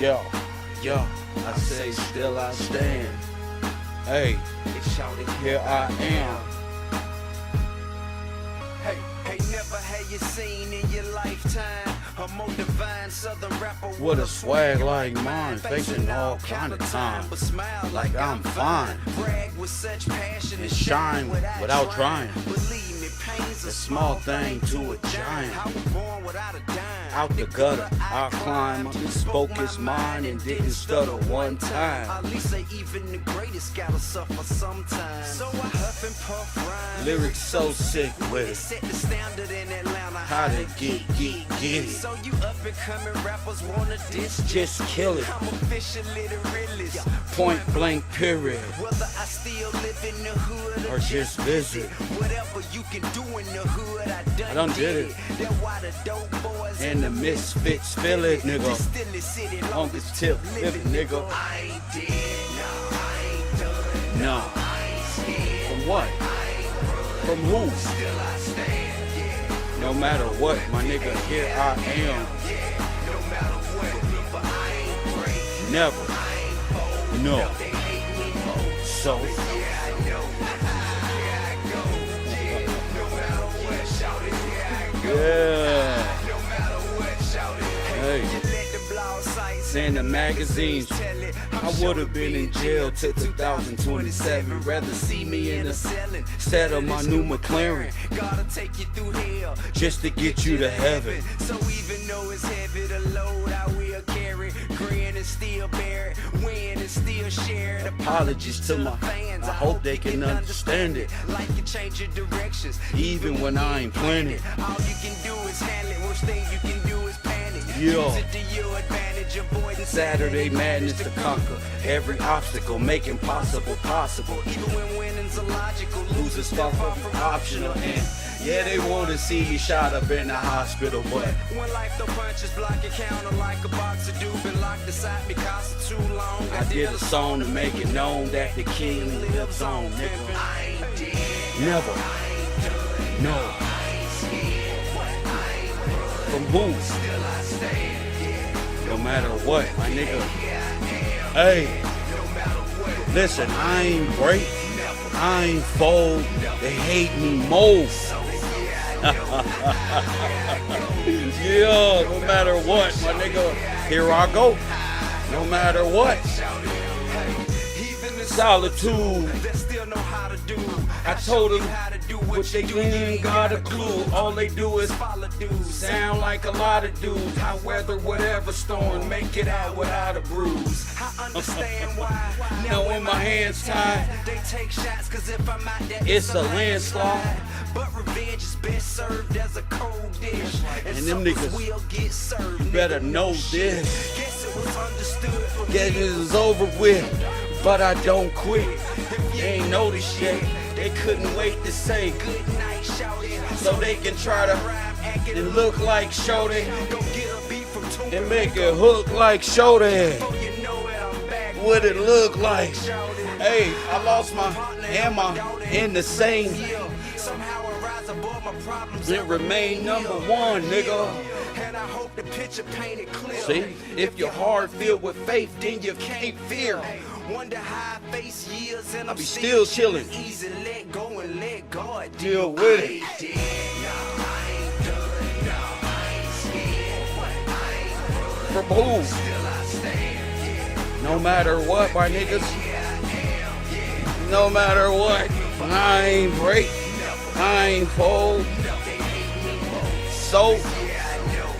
Yo, I say still I stand. Hey, here I am. Hey, never had you seen in your lifetime a more divine southern rapper with a swag like mine, facing all kind of time, but smile like I'm fine, brag with such passion and shine without trying. Believe me, pain's A small thing to a giant. I was born without a dime. Out the gutter, I climb. I spoke his mind and didn't stutter one time. At least say even the greatest gotta suffer sometimes. So I huff and puff rhyme. Lyrics so sick with it. Set the standard in Atlanta. How to get it. So you up and coming rappers wanna diss? Just kill it. I'm officially the realest. Point blank period. Whether I still live in the hood Or just visit. Whatever you can do in the hood, I done did it. That's why the dope boys And the misfits feel it, nigga. On this tip, live it, nigga. I ain't dead, no, I ain't done. No. From what? From who? Still I stand, yeah. No matter what, my nigga, here I am. Yeah, no matter what, but I ain't break. Never. I ain't fold. No. They hate me more. So, Yeah, I know. Here I go. Yeah, no matter what, shout it. Here I go. yeah. No matter what, shout it. Hey. Just let the blog sites In the magazines, tell it. I would have been in jail till 2027. Rather see me in a selling set of my new McLaren, gotta take you through hell just to get you to heaven. So even though it's heavy to load, I will carry. Grin and still bear it. Win and still share it. Apologies to my fans, I hope they can understand it. Like you change your directions, Even when I ain't planning. all you can do is handle it. Worst thing you can do is panic. Yeah. Use it to your advantage, avoid the Saturday madness to conquer every obstacle, making possible. Even when winning's illogical, Losing stuff optional, and yeah, they want to see me shot up in the hospital, but when life throw punches, block your counter like a box of dude been locked inside because of too long. I did a song to make it known that the king lives on, nigga. I ain't dead. Never. I ain't done. No. I ain't scared. I ain't run. From who? Still I stand. Yeah. No matter what, my nigga. Here I am. Hey, No matter what. listen, I ain't break, Never. I ain't fold. They hate me more. So yeah, Yeah, no matter what, my nigga. Here I go. No matter what. even the Solitude. that still know how to do. I told them how to do what they do. ain't got a clue. All they do is Follow dudes. sound like a lot of dudes. I weather whatever storm, make it out without a bruise. I understand why. Now when my hands tied, they take shots, cause if I'm out there, it's a landslide. But revenge is best served as a cold dish. And them suppers niggas, will get served. you better Nigga, know shit. this. Guess it was understood for Get me. this is over with, but I don't quit. They ain't know this yet. They couldn't wait to say Good night, shout it. so they can try to Rhyme, acting and look like Shorty Go get a beat from two. and make it hook like Shorty. Before you know it, I'm back. What it look like? Shout it. Hey, I lost my hammer in the same. Yeah, somehow I rise above my problems. It remain number one, nigga. And I hope the picture painted clear. See, if your heart filled with faith, then you can't fear. Wonder how I face years and I'm be still chilling. Easy, let go and let God Deal with it. I ain't dead, no, I ain't done, no, I ain't scared, I ain't run. From who? Still I stand, yeah. No matter what, my niggas. Yeah, I am, yeah. No matter what, I ain't break, Never, I ain't fold. they hate me more. So, Yeah, I know.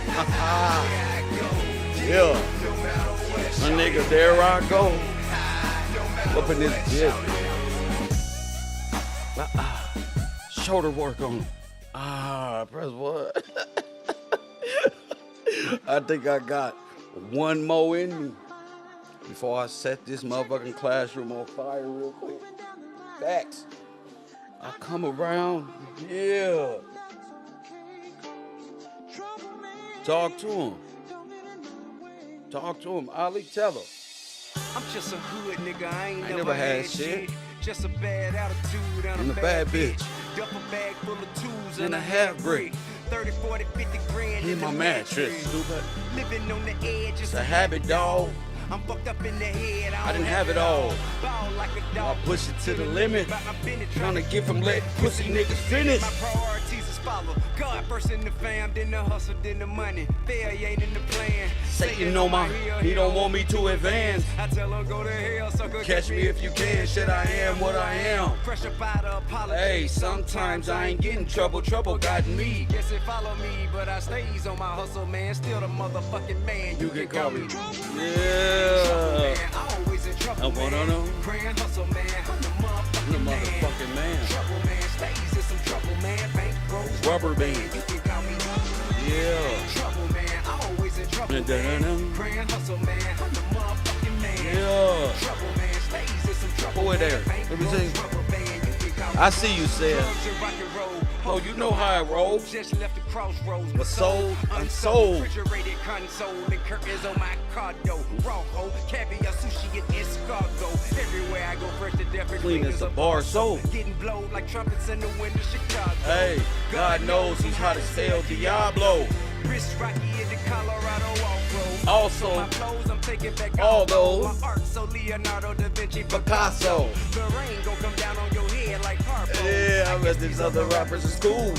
Here I go. yeah, No matter what, my nigga, there I go. Up in this bitch. Shoulder work on. Press what? I think I got one more in me before I set this motherfucking classroom on fire real quick. Facts. I come around, yeah. Talk to him. Talk to him. Ali, tell her. I'm just a hood nigga, I ain't never had shit. Just a bad attitude And a bad bitch. Duffel bag full of tools And a half brick. 30, 40, 50 grand in my mattress, stupid. Living on the edge, It's a habit, dog. I'm fucked up in the head. I didn't have it all. Ball like a dog. I push it to the limit. Trying to get from let pussy niggas finish. My priorities is follow. God first in the fam, then the hustle, then the money. Failure ain't in the plan. Satan on my, he don't want me to advance. I tell him go to hell, so go Catch me if you can. Shit, I am what I am. Fresh up out of apology. Hey, sometimes I ain't getting trouble. Trouble got me. Yes, it follow me, but I stays on my hustle, man. Still the motherfucking man. You can call me. Man, Yeah. always in trouble, I wanna know. Grand hustle, man. I'm the I'm the motherfucking man. Trouble, man. Stays in some trouble, man. Bank rolls. Rubber band. You can call me. Yeah. Trouble, man. Always in trouble, man. Grand hustle, man. I'm the motherfucking man. Yeah. Trouble, man. Stays in some trouble. Boy there. Bank Let me rolls, see. rubber band. You can call me. I see you, Seth. Drugs and rock and roll. Oh, you know how I roll. Just left the crossroads, But sold, unsold. Refrigerated console and curtains on my car door. Raw hoe, caviar, sushi, and escargot. Everywhere I go, fresh to death. Clean as a bar soap. Getting blowed like trumpets in the wind of Chicago. Hey, God knows he's hot as hell, Diablo. Wrist rocky in the Colorado off-road. Also, My clothes, I'm taking back all those. My art, so Leonardo da Vinci, Picasso. The rain gon' come down on your head like Harpo. Yeah, I read these other rappers in school.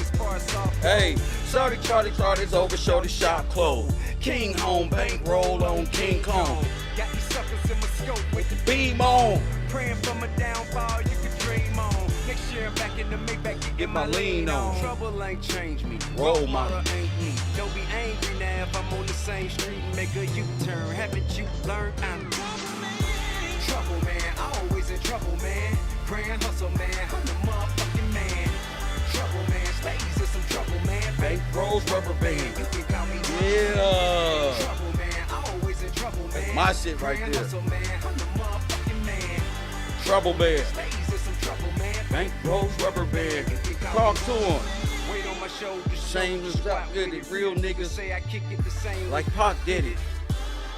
Hey, Shorty, Charlie's over, shorty shop closed. King home, bankroll on King Kong. Got these suckers in my scope with the Beam on. praying for my downfall, you can dream on. Next year I'm back in the Maybach, you get my lean on. Trouble ain't changed me. Role model. ain't me. Don't be angry now if I'm on the same street and make a U-turn. Haven't you learned I'm trouble, man? Always in trouble, man. Grand hustle, man. I'm the motherfucking man. Trouble, man. Stays in some trouble, man. Bank rolls, rubber band. You can call me. Yeah. Trouble, man. Always in trouble, man. My shit right Grand there. hustle, man. I'm the motherfucking man. Trouble band. Stays in some trouble, man. Bank rolls, rubber band. Talk to him. Weight on my shoulders, Shameless rap good, it real niggas say I kick it the same like Pac did it.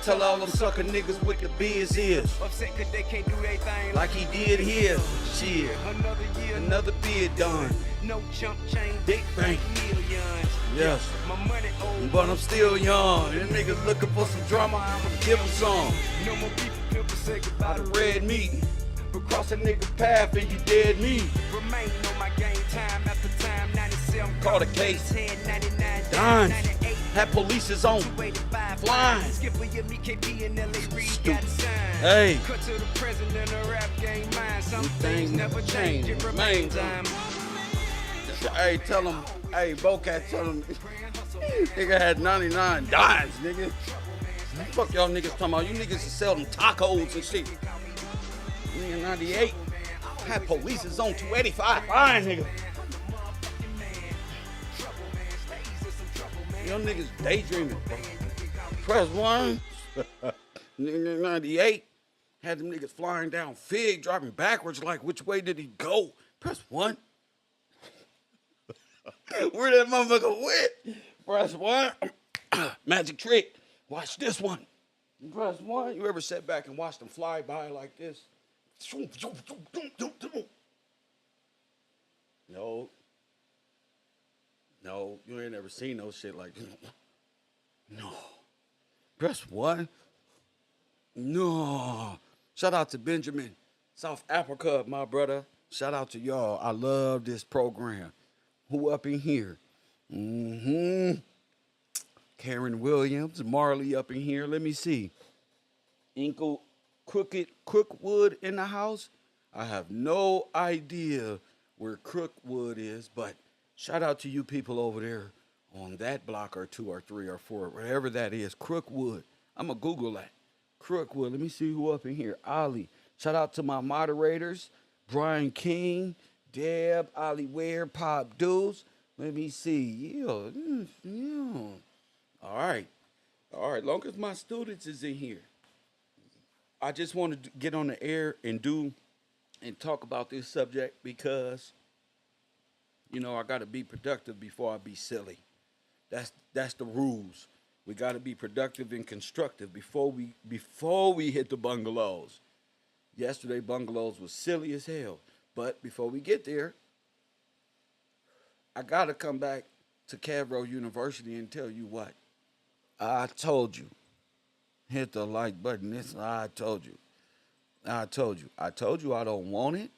Tell all them sucker niggas what the biz is. upset cause they can't do their thing Like he did his. Shit. another year, Another bid done. no chump chain, Big bank. millions. Yes. My money old, But I'm still young. Them niggas looking for some drama, I'ma give them some. no more people people say goodbye By to the red meat. But cross a nigga path and you dead meat. remain on my game time after time. 97 Call the case. 10, 99, Done. 98. Had police on. 285, Flying. Skipper, your me, KP, and LA Reid got Stupid. signed. Hey. Cut to the president of rap game mind. Some Things things never change, it remains. remains. Hey, tell him. Hey, Bocat, tell him. Nigga had 99 dimes, nigga. Fuck y'all niggas talking about. You niggas sell them tacos and shit. Nigga, 98. Had police on 285. Fine, nigga. Y'all niggas daydreaming, bro. Press one. Nigga, 98. Had them niggas flying down Fig, driving backwards like, which way did he go? Press one. Where that motherfucker went? Press one. Magic trick. Watch this one. Press one. You ever sat back and watched them fly by like this? No. No, you ain't never seen no shit like this. No. Press one. No. Shout out to Benjamin, South Africa, my brother. Shout out to y'all. I love this program. Who up in here? Karen Williams, Marley up in here. Let me see. Inkle Crookwood in the house. I have no idea where Crookwood is, but shout out to you people over there on that block or 2 or 3 or 4, wherever that is. Crookwood. I'm going to Google that. Crookwood. Let me see who up in here. Ali. Shout out to my moderators. Brian King, Deb, Ali Ware, Pop Deuce. Let me see. Yeah. All right. Long as my students is in here. I just want to get on the air and talk about this subject because, I got to be productive before I be silly. That's the rules. We got to be productive and constructive before we hit the bungalows. Yesterday, bungalows was silly as hell. But before we get there, I got to come back to KevRow University and tell you what? I told you. Hit the like button. This I told you. I told you. I told you I don't want it.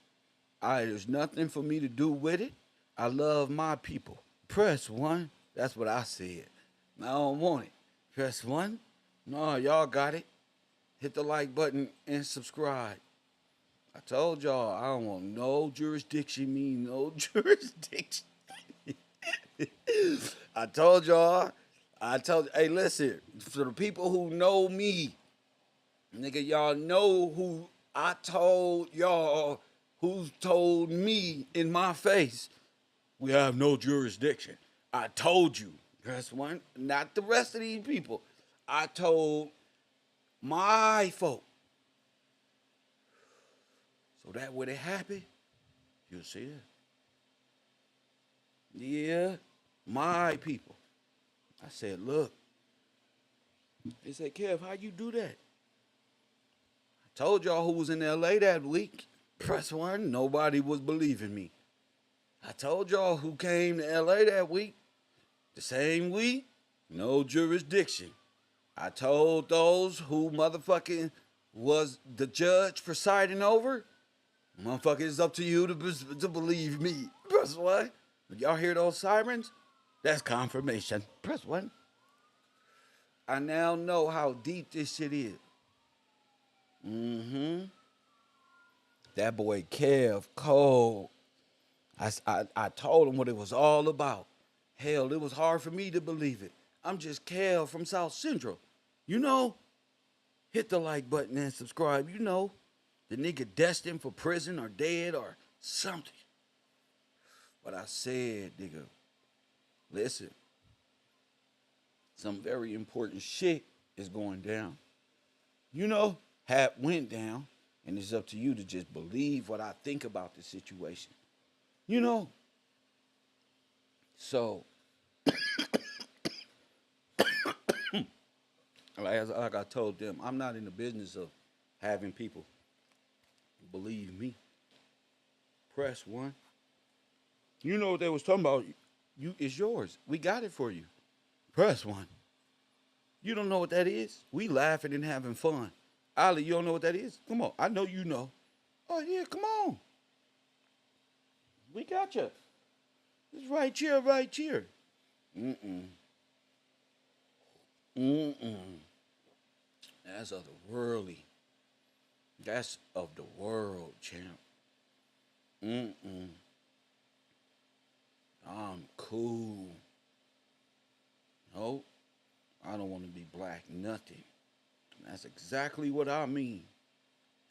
There's nothing for me to do with it. I love my people. Press one. That's what I said. I don't want it. Press one. No, y'all got it. Hit the like button and subscribe. I told y'all I don't want no jurisdiction, mean no jurisdiction. I told y'all. Hey, listen, for the people who know me, nigga, y'all know who I told y'all, who's told me in my face, we have no jurisdiction. I told you. Press one. Not the rest of these people. I told my folk. So that when it happen, you'll see it. Yeah, my people. I said, look. They said, Kev, how you do that? I told y'all who was in LA that week. Press one, nobody was believing me. I told y'all who came to LA that week. The same week, no jurisdiction. I told those who motherfucking was the judge presiding over. Motherfucker, it's up to you to believe me. Press one. Y'all hear those sirens? That's confirmation. Press one. I now know how deep this shit is. That boy Kev Cole. I told him what it was all about. Hell, it was hard for me to believe it. I'm just Kev from South Central. You know? Hit the like button and subscribe. You know? The nigga destined for prison or dead or something. But I said, nigga, listen. Some very important shit is going down. You know, went down, and it's up to you to just believe what I think about the situation. You know? So, like I told them, I'm not in the business of having people believe me. Press one. You know what they was talking about? It's yours. We got it for you. Press one. You don't know what that is? We laughing and having fun. Ali, you don't know what that is? Come on. I know you know. Oh, yeah, come on. We got you. It's right here, right here. That's otherworldly. That's of the world, champ. I'm cool. No, I don't want to be black nothing. That's exactly what I mean.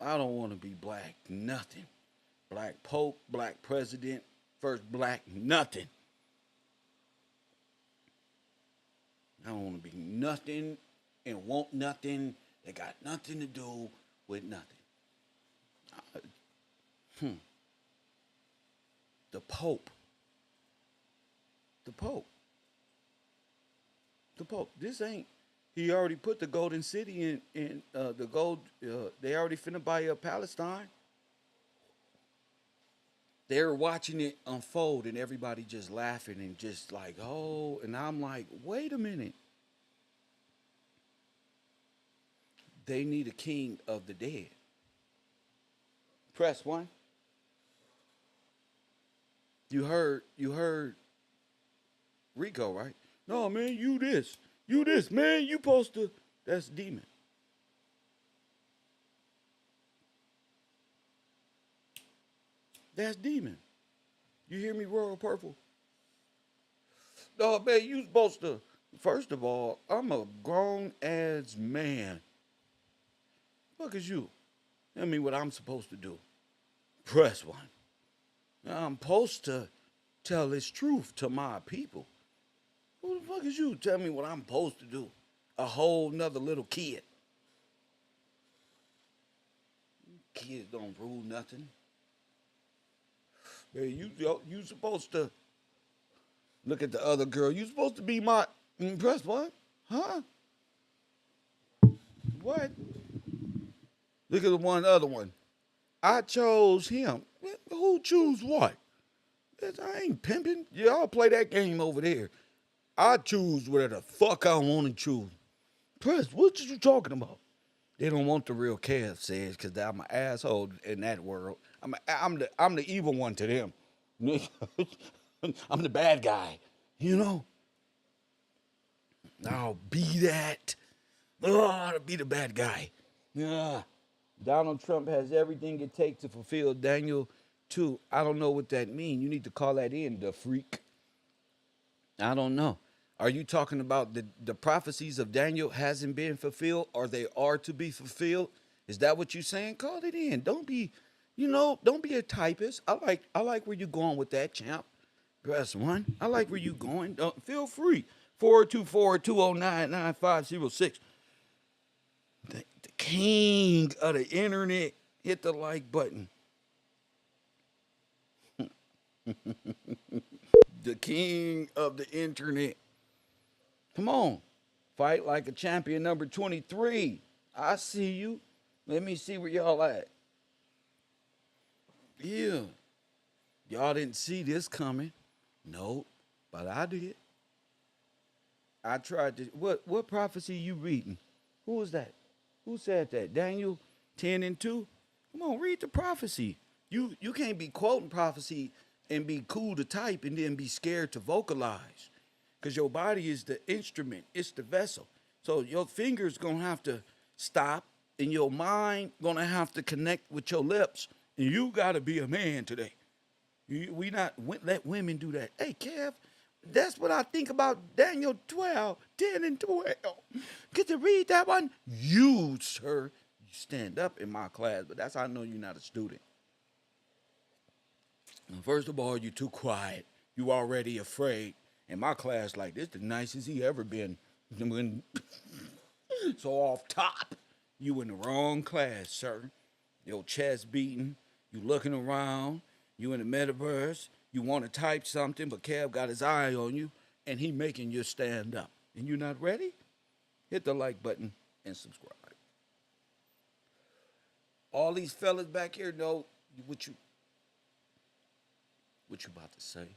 I don't want to be black nothing. Black Pope, black president, first black nothing. I don't want to be nothing and want nothing that got nothing to do with nothing. The Pope. The Pope. The Pope. This ain't. He already put the golden city in the gold. They already finna buy Palestine. They're watching it unfold and everybody just laughing and just like, oh, and I'm like, wait a minute. They need a king of the dead. Press one. You heard Rico, right? No, man, you this, man, you supposed to, that's demon. That's demon. You hear me, Royal Purple? No, man, you supposed to, first of all, I'm a grown-ass man. Look at you. Tell me what I'm supposed to do. Press one. Now, I'm supposed to tell this truth to my people. Who the fuck is you? Tell me what I'm supposed to do. A whole nother little kid. Kids don't rule nothing. Man, you supposed to look at the other girl. You supposed to be my press what? Huh? What? Look at the other one. I chose him. Who choose what? I ain't pimping. Y'all play that game over there. I choose whatever the fuck I want to choose. Press, what you talking about? They don't want the real Kev says because I'm an asshole in that world. I'm the evil one to them. I'm the bad guy, you know. I'll be that. Oh, I'll be the bad guy. Yeah. Donald Trump has everything it takes to fulfill Daniel 2. I don't know what that means. You need to call that in, the freak. I don't know. Are you talking about the prophecies of Daniel hasn't been fulfilled or they are to be fulfilled? Is that what you're saying? Call it in. Don't be, don't be a typist. I like where you're going with that, champ. Press 1. I like where you're going. Don't feel free. 424-209-9506. The king of the internet. Hit the like button. The king of the internet. Come on. Fight like a champion number 23. I see you. Let me see where y'all at. Yeah. Y'all didn't see this coming. Nope. But I did. I tried to. What prophecy you reading? Who was that? Who said that? Daniel 10:2? Come on, read the prophecy. You can't be quoting prophecy and be cool to type and then be scared to vocalize. Because your body is the instrument, it's the vessel. So your fingers gonna have to stop and your mind gonna have to connect with your lips. And you gotta be a man today. We not let women do that. Hey, Kev, that's what I think about Daniel 10:12. Get to read that one? You, sir, you stand up in my class, but that's how I know you're not a student. First of all, you're too quiet. You already afraid. In my class, like this, the nicest he ever been. So off top, you in the wrong class, sir. Your chest beating. You looking around. You in the metaverse. You want to type something, but Kev got his eye on you, and he making you stand up. And you not ready? Hit the like button and subscribe. All these fellas back here know what you about to say.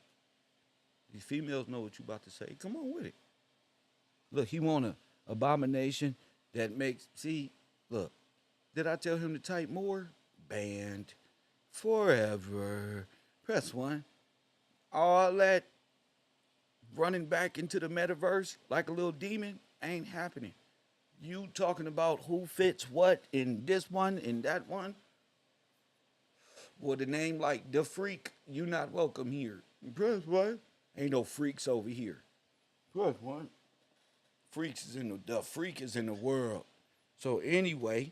These females know what you about to say. Come on with it. Look, he want an abomination that makes, see, look, did I tell him to type more? Banned. Forever. Press 1. All that running back into the metaverse like a little demon ain't happening. You talking about who fits what in this one, in that one? With a name like The Freak, you not welcome here. Press 1. Ain't no freaks over here. Press 1. Freaks is in the freak is in the world. So anyway,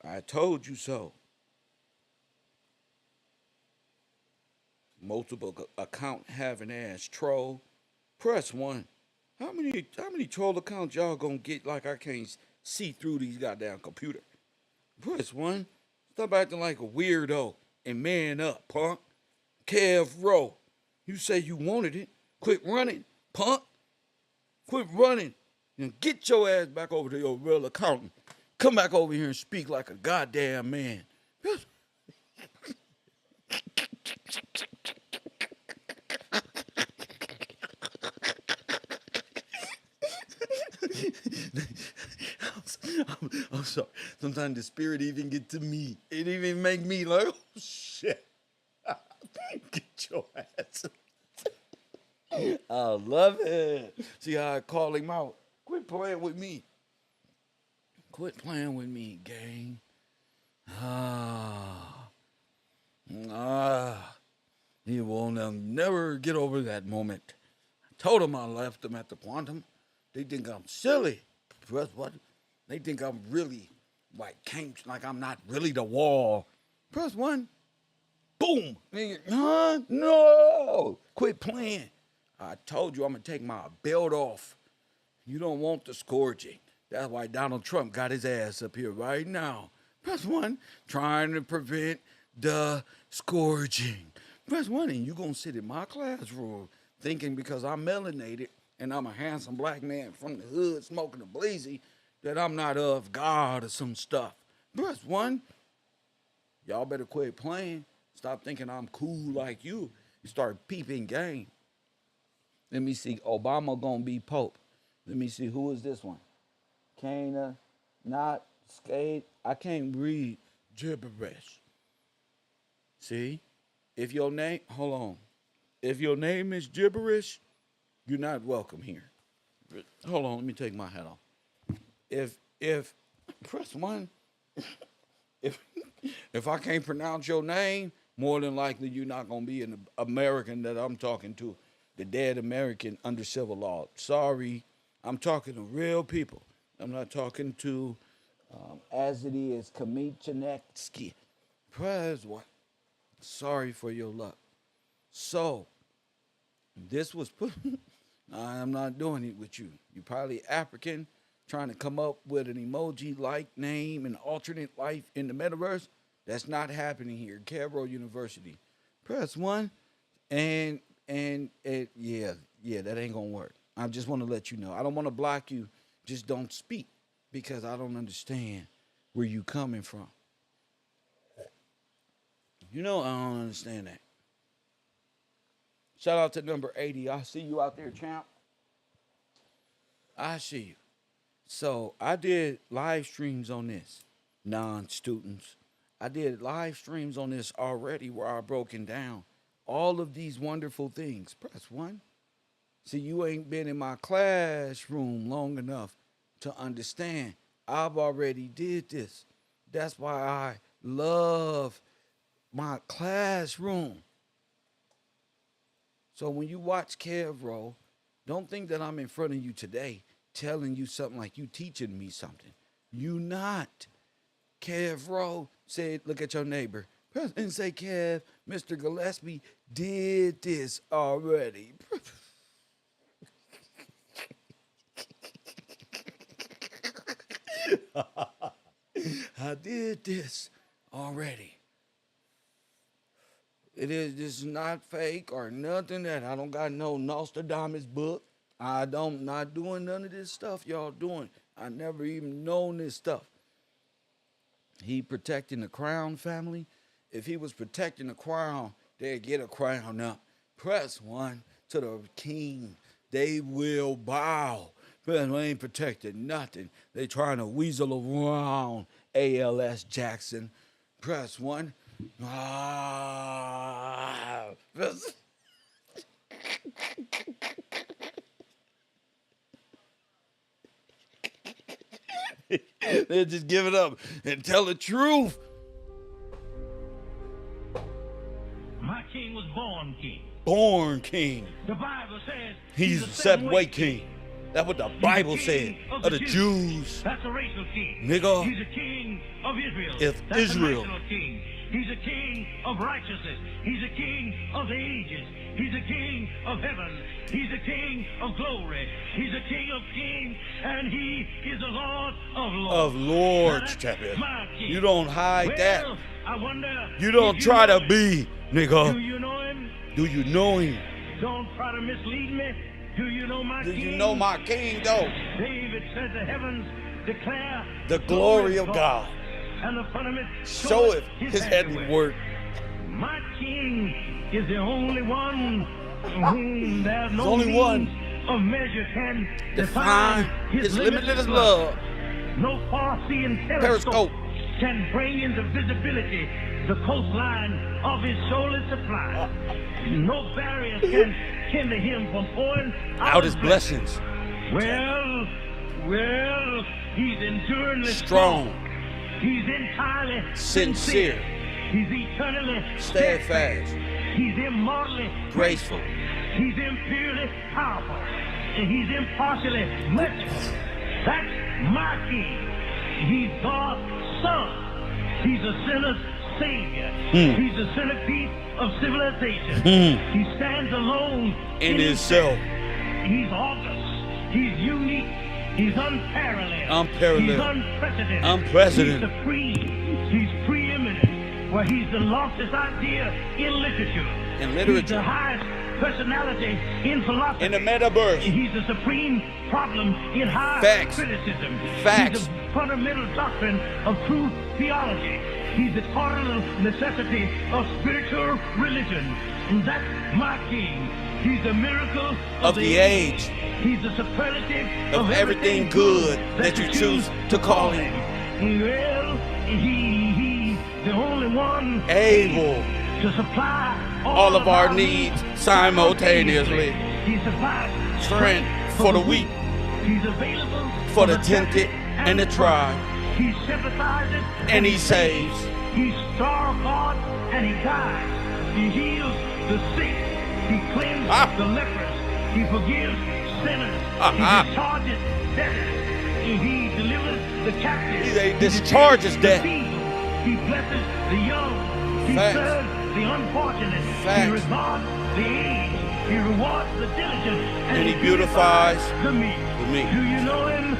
I told you so. Multiple account having ass troll. Press 1. How many troll accounts y'all gonna get like I can't see through these goddamn computer? Press 1. Stop acting like a weirdo and man up, punk. KevRow. You say you wanted it. Quit running, punk. Quit running. And get your ass back over to your real accountant. Come back over here and speak like a goddamn man. I'm sorry. Sometimes the spirit even get to me. It even make me like, oh shit. Get your ass. I love it. See how I call him out. Quit playing with me. Quit playing with me, gang. He will never get over that moment. I told him I left him at the quantum. They think I'm silly. Press what? They think I'm really like I'm not really the wall. Press 1. Boom. Huh? No. Quit playing. I told you I'm going to take my belt off. You don't want the scourging. That's why Donald Trump got his ass up here right now. Press 1. Trying to prevent the scourging. Press 1 and you're going to sit in my classroom thinking because I'm melanated and I'm a handsome black man from the hood smoking a bleezy that I'm not of God or some stuff. Press 1. Y'all better quit playing. Stop thinking I'm cool like you. Start peeping game. Let me see. Obama gonna be Pope. Let me see. Who is this one? Cana, not skate. I can't read gibberish. See? If your name, hold on. If your name is gibberish, you're not welcome here. Hold on, let me take my hat off. If press 1, if I can't pronounce your name, more than likely you're not gonna be an American that I'm talking to, the dead American under civil law. Sorry, I'm talking to real people. I'm not talking to, as it is, Kamichanetsky. Press 1. Sorry for your luck. So, this was put. I'm not doing it with you. You're probably African, trying to come up with an emoji-like name and alternate life in the metaverse. That's not happening here. KevRow University. Press 1, and yeah, that ain't gonna work. I just want to let you know. I don't want to block you. Just don't speak because I don't understand where you coming from. You know I don't understand that. Shout out to number 80. I see you out there, champ. I see you. So I did live streams on this, non-students. I did live streams on this already where I broken down all of these wonderful things. Press 1. See, you ain't been in my classroom long enough to understand. I've already did this. That's why I love my classroom. So when you watch KevRow, don't think that I'm in front of you today telling you something like you teaching me something. You not. KevRow said, look at your neighbor. And say, Kev, Mr. Gillespie did this already. I did this already. This is not fake or nothing that I don't got no Nostradamus book. Not doing none of this stuff y'all doing. I never even known this stuff. He protecting the crown family. If he was protecting the crown, they'd get a crown up. Press 1 to the king. They will bow. But they ain't protecting nothing. They trying to weasel around ALS Jackson. Press 1. They just give it up and tell the truth. My king was born king. Born king. The Bible says he's a seven-way king. That's what the Bible said of the Jews. That's a racial king. Nigga. He's a king of Israel. If That's Israel. a national king. He's a king of righteousness. He's a king of the ages. He's a king of heaven. He's a king of glory. He's a king of kings. And he is the Lord of lords. Of lords, champion. You don't hide that. I wonder. You don't try to be, nigga. Do you know him? Do you know him? Don't try to mislead me. Do you know my king? Do you know my king, though? David said the heavens declare the glory of God. And the firmament showeth his handiwork. My king is the only one whom there's no only one of measure can define his limitless love. No far-seeing periscope can bring into visibility the coastline of his shoulder supply. No barriers can hinder him from pouring out his blessings. Well, he's enduringly strong. He's entirely sincere. He's eternally steadfast. He's immortally graceful. He's imperially powerful. And he's impartially merciful. That's my king. He's God's son. He's a sinner's savior. He's the centerpiece of civilization. He stands alone in himself. He's august. He's unique. He's unparalleled. He's unprecedented. He's supreme. He's preeminent. Well, he's the loftiest idea in literature. In literature. He's the highest personality in philosophy. In the metaverse. He's the supreme problem in high Facts. criticism. Facts. He's the fundamental doctrine of true theology. He's the cardinal necessity of spiritual religion. And that's my king. He's the miracle of the age. He's the superlative of everything good that you choose to call him. Well, he's the only one able to supply all of our needs simultaneously. He supplies Strength for the weak, He's available for the tempted and the tried. He sympathizes And he saves. He's star of God and he guides. He heals the sick. He cleanses the lepers. He forgives sinners. He discharges debtors. He delivers the captives. He discharges debt. He blesses the young. He Facts. serves the unfortunate. Facts. He regards the aged. He rewards the diligent. And he beautifies the meek. the meek. Do you know him?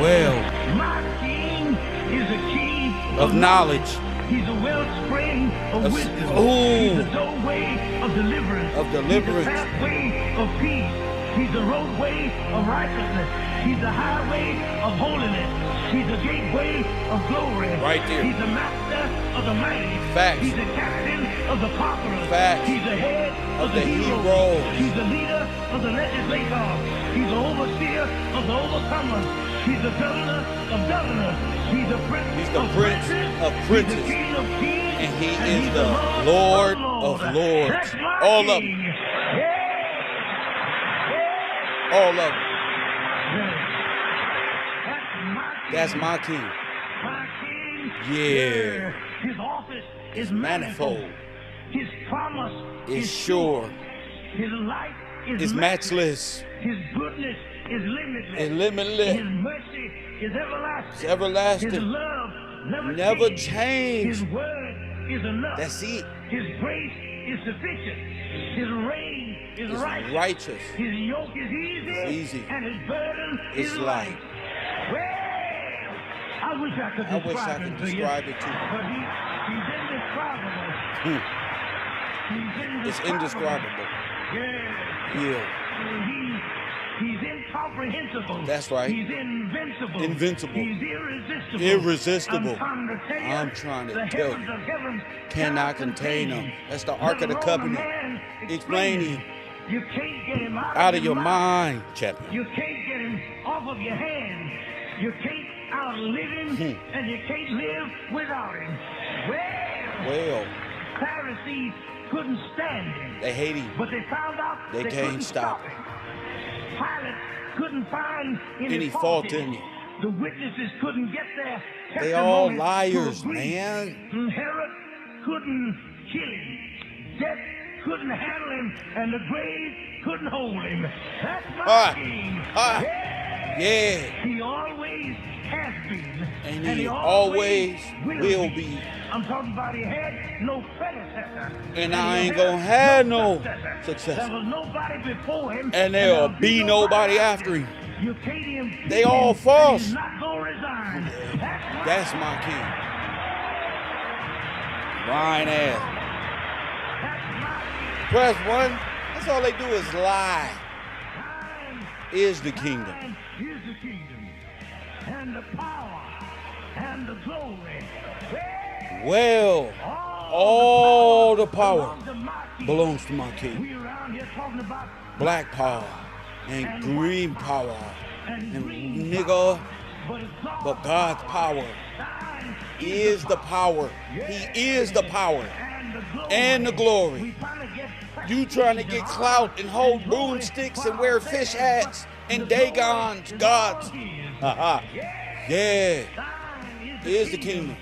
Well, my king is a king of knowledge. He's a wellspring of wisdom. Ooh. He's the doorway of deliverance. Of deliverance. He's the pathway of peace. He's the roadway of righteousness. He's the highway of holiness. He's the gateway of glory. Right there. He's the master of the mighty. Facts. He's the captain of the conquerors. Facts. He's the head Of of the the heroes. heroes. He's the leader of the legislators. He's the overseer of the overcomers. He's the governor of governors. He's the prince of princes. princes. He's the king of kings. And he and is he's the Lord of lords. That's my All of king. them. Yeah. All of them. That's That's my king. my king. Yeah. His office is Manifold. manifold. His promise Is sure. His life Is matchless. His goodness is limitless. Is limitless. His mercy is everlasting. It's everlasting. His love Never changes. change. His word is enough. That's it. His grace is sufficient. His reign is It's righteous. righteous. His yoke is easy. It's easy. And his burden It's is light. light. Well, I wish I could I wish I describe could him to you. describe it to you. But he's indescribable. It's indescribable. Yeah. Yeah. He's incomprehensible. That's right. He's invincible. Invincible. He's irresistible. Irresistible. I'm trying to tell you. you. The heavens of heavens Cannot contain him. That's the Ark of the Let alone a Covenant. man Explaining You can't get him out of your mind, champion. You can't get him off of your hand. You can't outlive him, and you can't live without him. Well, Pharisees couldn't stand him. they hate him. But they found out They can't couldn't stop him. Pilate couldn't find Any fault in him. The witnesses couldn't get their They all testimony liars, to agree. man. And Herod couldn't kill him. Death couldn't handle him, and the grave couldn't hold him. That's my king. Yeah. He always has been. And he always will be. I'm talking about he had no predecessor. And I he ain't had gonna have no successor. successor. There was nobody before him. And there'll be nobody after him. You can't even They all him, false. He's not gonna resign. That's my king. Lying ass. Press 1. That's all they do is lie. Is the kingdom. Here's the kingdom. And the power. And the glory. Well, all the power belongs belongs to my king. to my king. We around here talking about Black power and green power and nigga, but God's power is the power. He is the power and the glory. You trying to get clout and hold broomsticks and wear fish hats and Dagon's gods. Haha. Yeah. Is the kingdom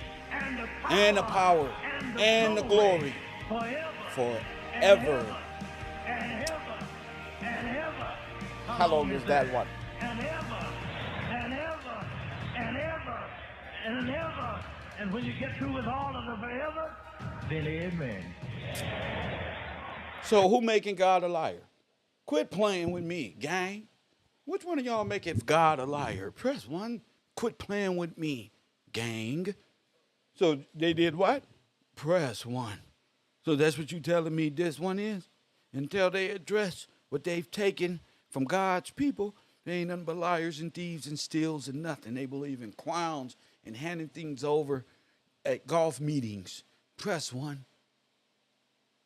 and the power and the glory forever. How long is that one? And ever, and ever, and ever, and ever. And when you get through with all of the forever, then amen. So who making God a liar? Quit playing with me, gang. Which one of y'all making God a liar? Press 1. Quit playing with me, gang. So they did what? press 1. So that's what you telling me this one is? Until they address what they've taken from God's people, they ain't nothing but liars and thieves and steals and nothing. They believe in clowns and handing things over at golf meetings. Press 1.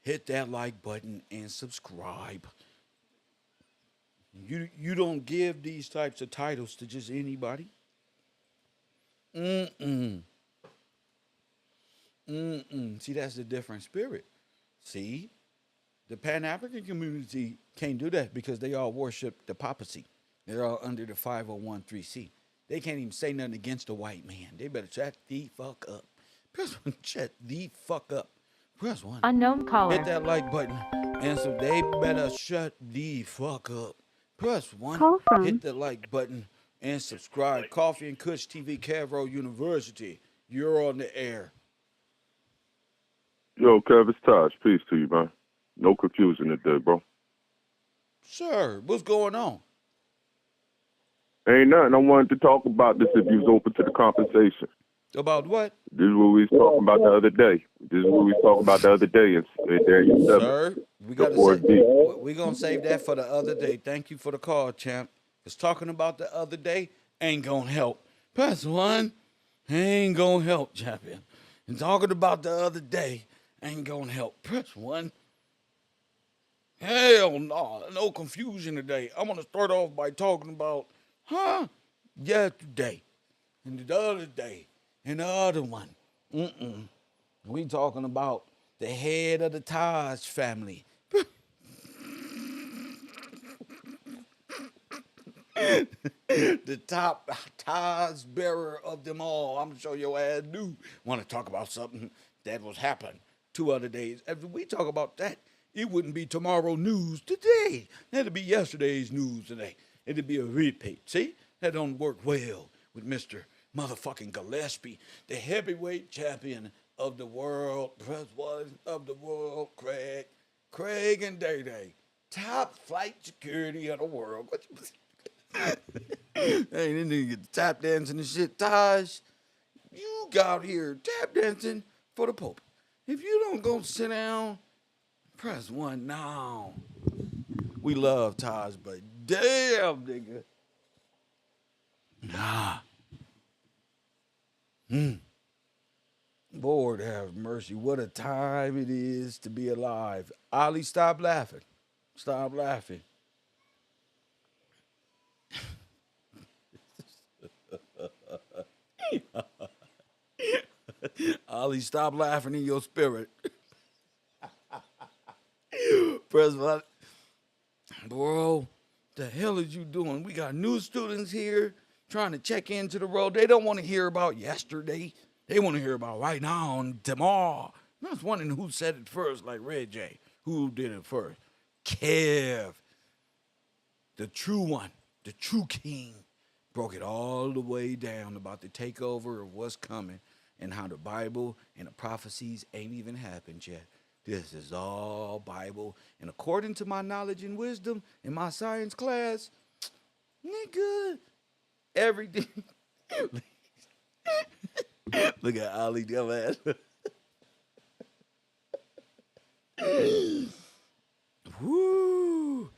Hit that like button and subscribe. You don't give these types of titles to just anybody. See, that's the different spirit. See, the Pan-African community can't do that because they all worship the papacy. They're all under the 501(c)(3). They can't even say nothing against the white man. They better shut the fuck up. Press 1, shut the fuck up. Press 1. Unknown caller. Hit that like button. And so they better shut the fuck up. Press 1. Call from. Hit the like button and subscribe. Coffee and Kush TV, KevRow University. You're on the air. Yo, Kev, it's Taj. Peace to you, man. No confusion today, bro. Sir, what's going on? Ain't nothing. I wanted to talk about this if you was open to the compensation. About what? This is what we was talking about the other day. Sir, we gonna save that for the other day. Thank you for the call, champ. Because talking about the other day ain't gonna help. Press 1 ain't gonna help, champion. And talking about the other day ain't gonna help. Press 1. Hell no, no confusion today. I'm gonna start off by talking about, yesterday, and the other day, and the other one. We talking about the head of the Taj family. The top Taj bearer of them all. I'm sure your ass do want to talk about something that was happened 2 other days. If we talk about that, it wouldn't be tomorrow news today. That'd be yesterday's news today. It'd be a repeat. See? That don't work well with Mr. motherfucking Gillespie, the heavyweight champion of the world, press 1 of the world, Craig and Day Day, top flight security of the world. Hey, then you get the tap dancing and shit. Taj, you got here tap dancing for the Pope. If you don't go sit down, press 1 now. We love Taj, but damn, nigga. Nah. Lord have mercy. What a time it is to be alive. Ali, stop laughing. Stop laughing. Ali, stop laughing in your spirit. Press 1. Bro, the hell is you doing? We got new students here trying to check into the road. They don't want to hear about yesterday. They want to hear about right now and tomorrow. I was wondering who said it first, like Red J. Who did it first? Kev. The true one, the true king, broke it all the way down about the takeover of what's coming and how the Bible and the prophecies ain't even happened yet. This is all Bible. And according to my knowledge and wisdom in my science class, nigga, everything. Look at Ali, dumbass. Woo.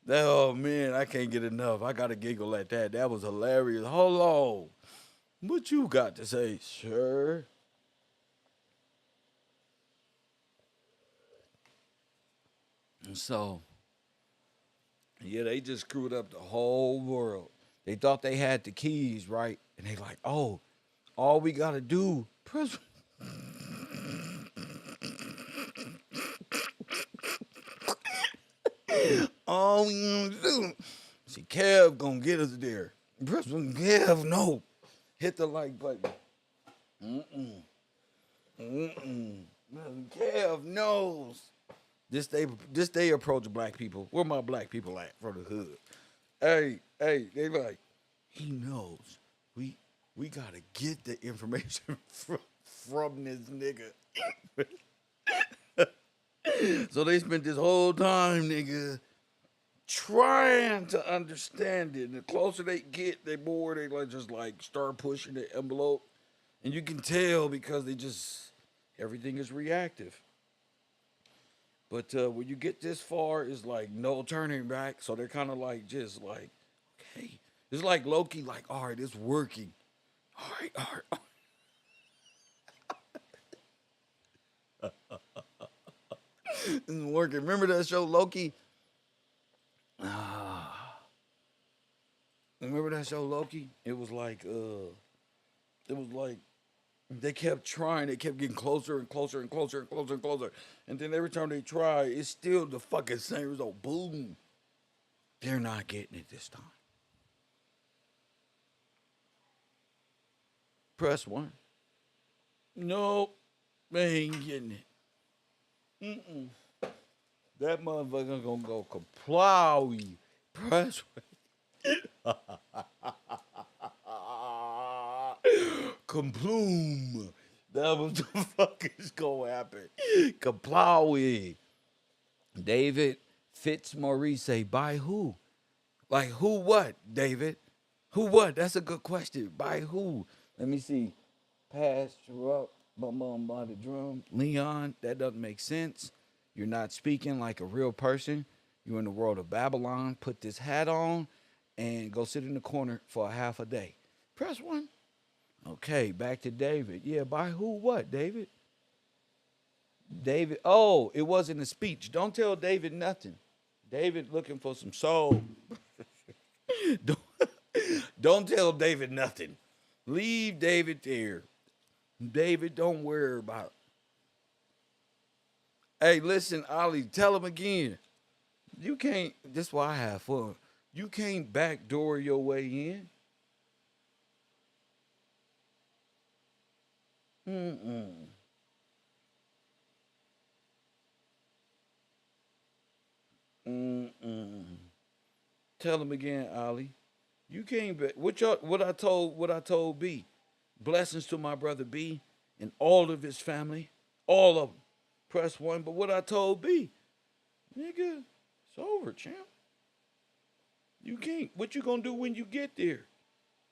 Oh, man, I can't get enough. I got to giggle at that. That was hilarious. Hold on. What you got to say, sir? And so, yeah, they just screwed up the whole world. They thought they had the keys, right? And they like, oh, all we got to do, press. All we gonna do. See, Kev gonna get us there. Press one, Kev, no. Hit the like button. Kev knows. This day approach black people. Where my black people at from the hood? Hey, they like, he knows. We gotta get the information from this nigga. So they spent this whole time, nigga, trying to understand it. And the closer they get, they like just like start pushing the envelope. And you can tell because they just Everything is reactive. But when you get this far, it's like no turning back. So they're kind of like just like, okay, it's like Loki, like, all right, it's working. All right, all right. All right. It's working. Remember that show Loki? Ah, remember that show Loki? It was like they kept trying. They kept getting closer and closer and closer and closer and closer. And then every time they try, it's still the fucking same result. Boom. They're not getting it this time. Press one. Nope. They ain't getting it. Mm-mm. That motherfucker gonna go kaplowy. Press one. Kaploom. That was the fuck is gonna happen. Kaplowy. David Fitzmaurice say, by who? Like who what, David? Who what? That's a good question. By who? Let me see. Pass up, bum bum by the drum. Leon, that doesn't make sense. You're not speaking like a real person. You're in the world of Babylon. Put this hat on and go sit in the corner for a half a day. Press one. Okay, back to David. Yeah, by who what, David? David, oh, it wasn't a speech. Don't tell David nothing. David looking for some soul. don't, don't tell David nothing. Leave David there. David, don't worry about it. Hey, listen, Ollie, tell him again. You can't, this is why I have fun. You can't backdoor your way in. Mm-mm. Mm-mm. Tell him again, Ollie. You can't be what I told B. Blessings to my brother B and all of his family. All of them. Press one. But what I told B, nigga, it's over, champ. You can't. What you gonna do when you get there?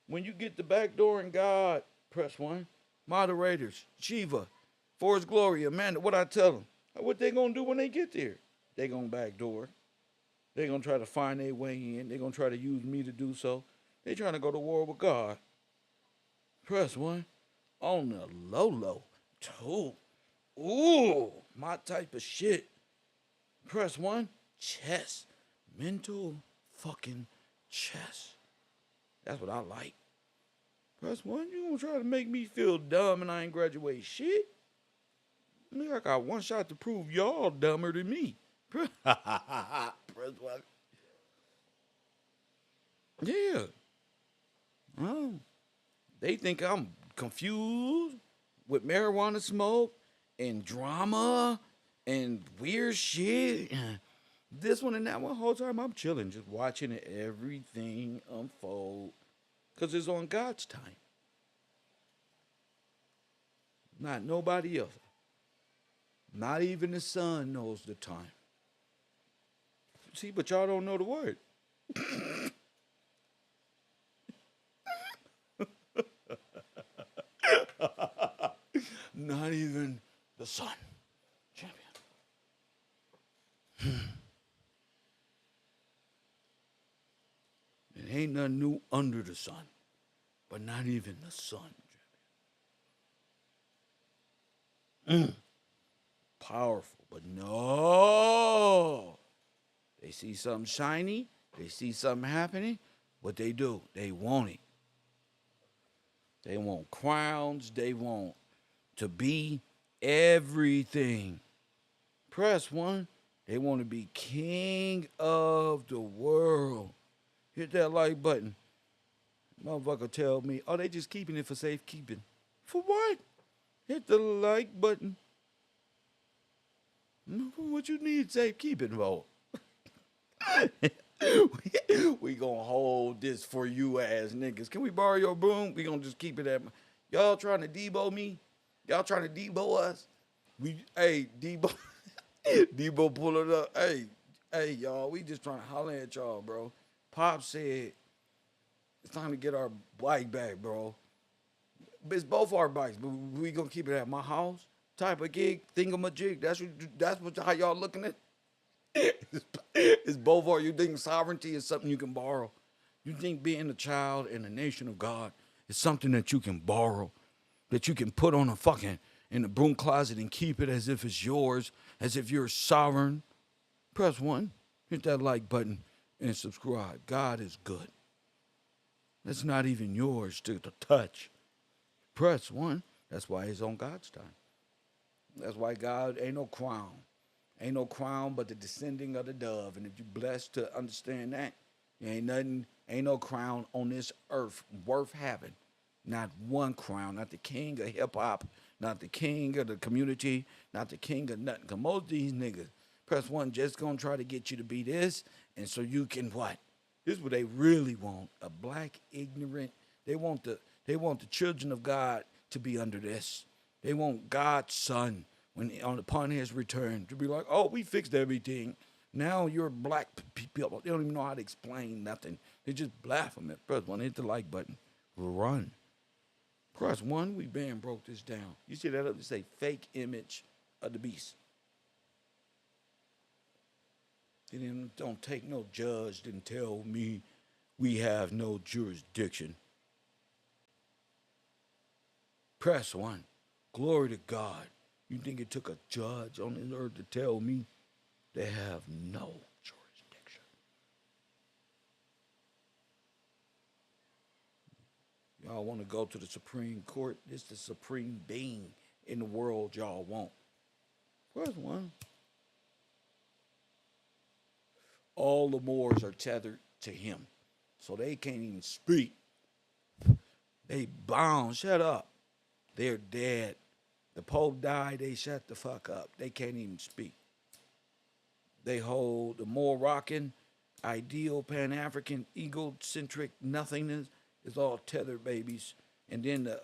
When you get the back door in God, press one. Moderators, Shiva, for his glory, Amanda, what I tell them? What they gonna do when they get there? They gonna back door. They gonna try to find their way in. They gonna try to use me to do so. They trying to go to war with God. Press one. On the low low. Two. Ooh, my type of shit. Press one. Chess. Mental fucking chess. That's what I like. Press one. You gonna try to make me feel dumb and I ain't graduate shit? Nigga, I got one shot to prove y'all dumber than me. Press one. Yeah. Oh. They think I'm confused with marijuana smoke and drama and weird shit. This one and that one, whole time I'm chilling, just watching everything unfold. Because it's on God's time. Not nobody else. Not even the sun knows the time. See, but y'all don't know the word. Not even the sun. Champion. It ain't nothing new under the sun, but not even the sun. Powerful, but no. They see something shiny, they see something happening. What they do, they want it. They want crowns, they want to be everything. Press one, they want to be king of the world. Hit that like button. Motherfucker tell me, oh, they just keeping it for safekeeping. For what? Hit the like button. What you need safekeeping for? we gonna hold this for you ass niggas. Can we borrow your broom? We gonna just keep it at y'all trying to Debo me? Y'all trying to Debo us? Hey, Debo. Debo pull it up. Hey, y'all, we just trying to holler at y'all, bro. Pop said it's time to get our bike back, bro. It's both our bikes, but we gonna keep it at my house. type of gig, thingamajig. That's what how y'all looking at. It's both. Or you think sovereignty is something you can borrow? You think being a child in the nation of God is something that you can borrow, that you can put on a fucking in the broom closet and keep it as if it's yours, as if you're sovereign? Press 1, hit that like button, and subscribe. God is good. That's not even yours to touch. Press 1. That's why it's on God's time. That's why God ain't no crown. Ain't no crown but the descending of the dove. And if you're blessed to understand that, ain't no crown on this earth worth having. Not one crown. Not the king of hip hop. Not the king of the community. Not the king of nothing. Because most of these niggas, press 1, just gonna try to get you to be this. And so you can what? This is what they really want. A black ignorant. They want the children of God to be under this. They want God's son upon his return to be like, oh, we fixed everything. Now you're black people. They don't even know how to explain nothing. They just blasphemy. Press 1, hit the like button. Run. Press 1, we broke this down. You see that up to say fake image of the beast. It don't take no judge to tell me we have no jurisdiction. Press 1. Glory to God. You think it took a judge on this earth to tell me they have no jurisdiction? Y'all want to go to the Supreme Court? This is the supreme being in the world y'all want. Press 1. All the Moors are tethered to him, so they can't even speak. They bound. Shut up. They're dead. The Pope died. They shut the fuck up. They can't even speak. They hold the Moroccan ideal Pan-African egocentric nothingness is all tethered babies. And then the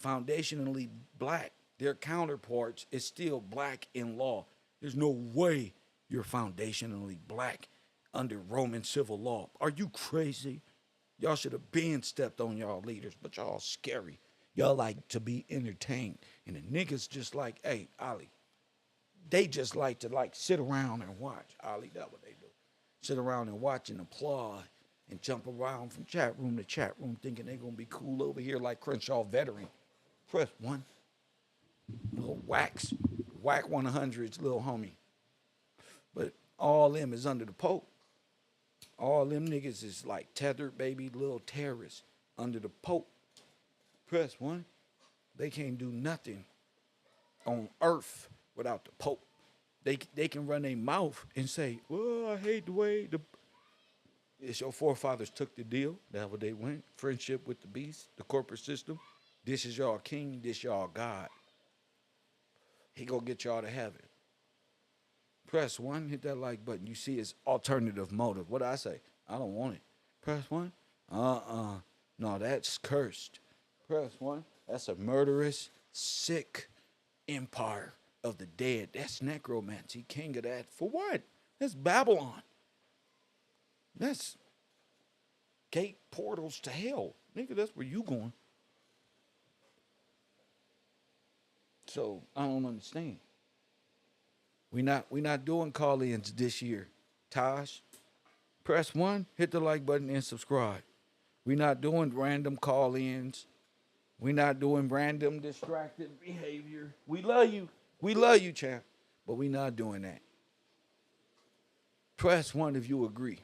foundationally black, their counterparts is still black in law. There's no way you're foundationally black under Roman civil law. Are you crazy? Y'all should have been stepped on y'all leaders, but y'all scary. Y'all like to be entertained. And the niggas just like, hey, Ali, they just like to sit around and watch. Ali, that's what they do. Sit around and watch and applaud and jump around from chat room to chat room thinking they're going to be cool over here like Crenshaw veteran. Press 1. Little whack 100's little homie. But all them is under the Pope. All them niggas is like tethered baby little terrorists under the Pope. Press 1. They can't do nothing on earth without the Pope. They can run their mouth and say, well, I hate the way it's your forefathers took the deal. That's what they went. Friendship with the beast, the corporate system. This is y'all king, this y'all God. He gonna get y'all to heaven. Press 1, hit that like button. You see his alternative motive. What I say? I don't want it. Press 1. No, that's cursed. Press 1. That's a murderous, sick empire of the dead. That's necromancy. King of that. For what? That's Babylon. That's gate portals to hell. Nigga, that's where you going. So I don't understand. We not doing call-ins this year. Tosh, press 1, hit the like button and subscribe. We not doing random call-ins. We not doing random distracted behavior. We love you. We love you, champ. But we not doing that. Press 1 if you agree.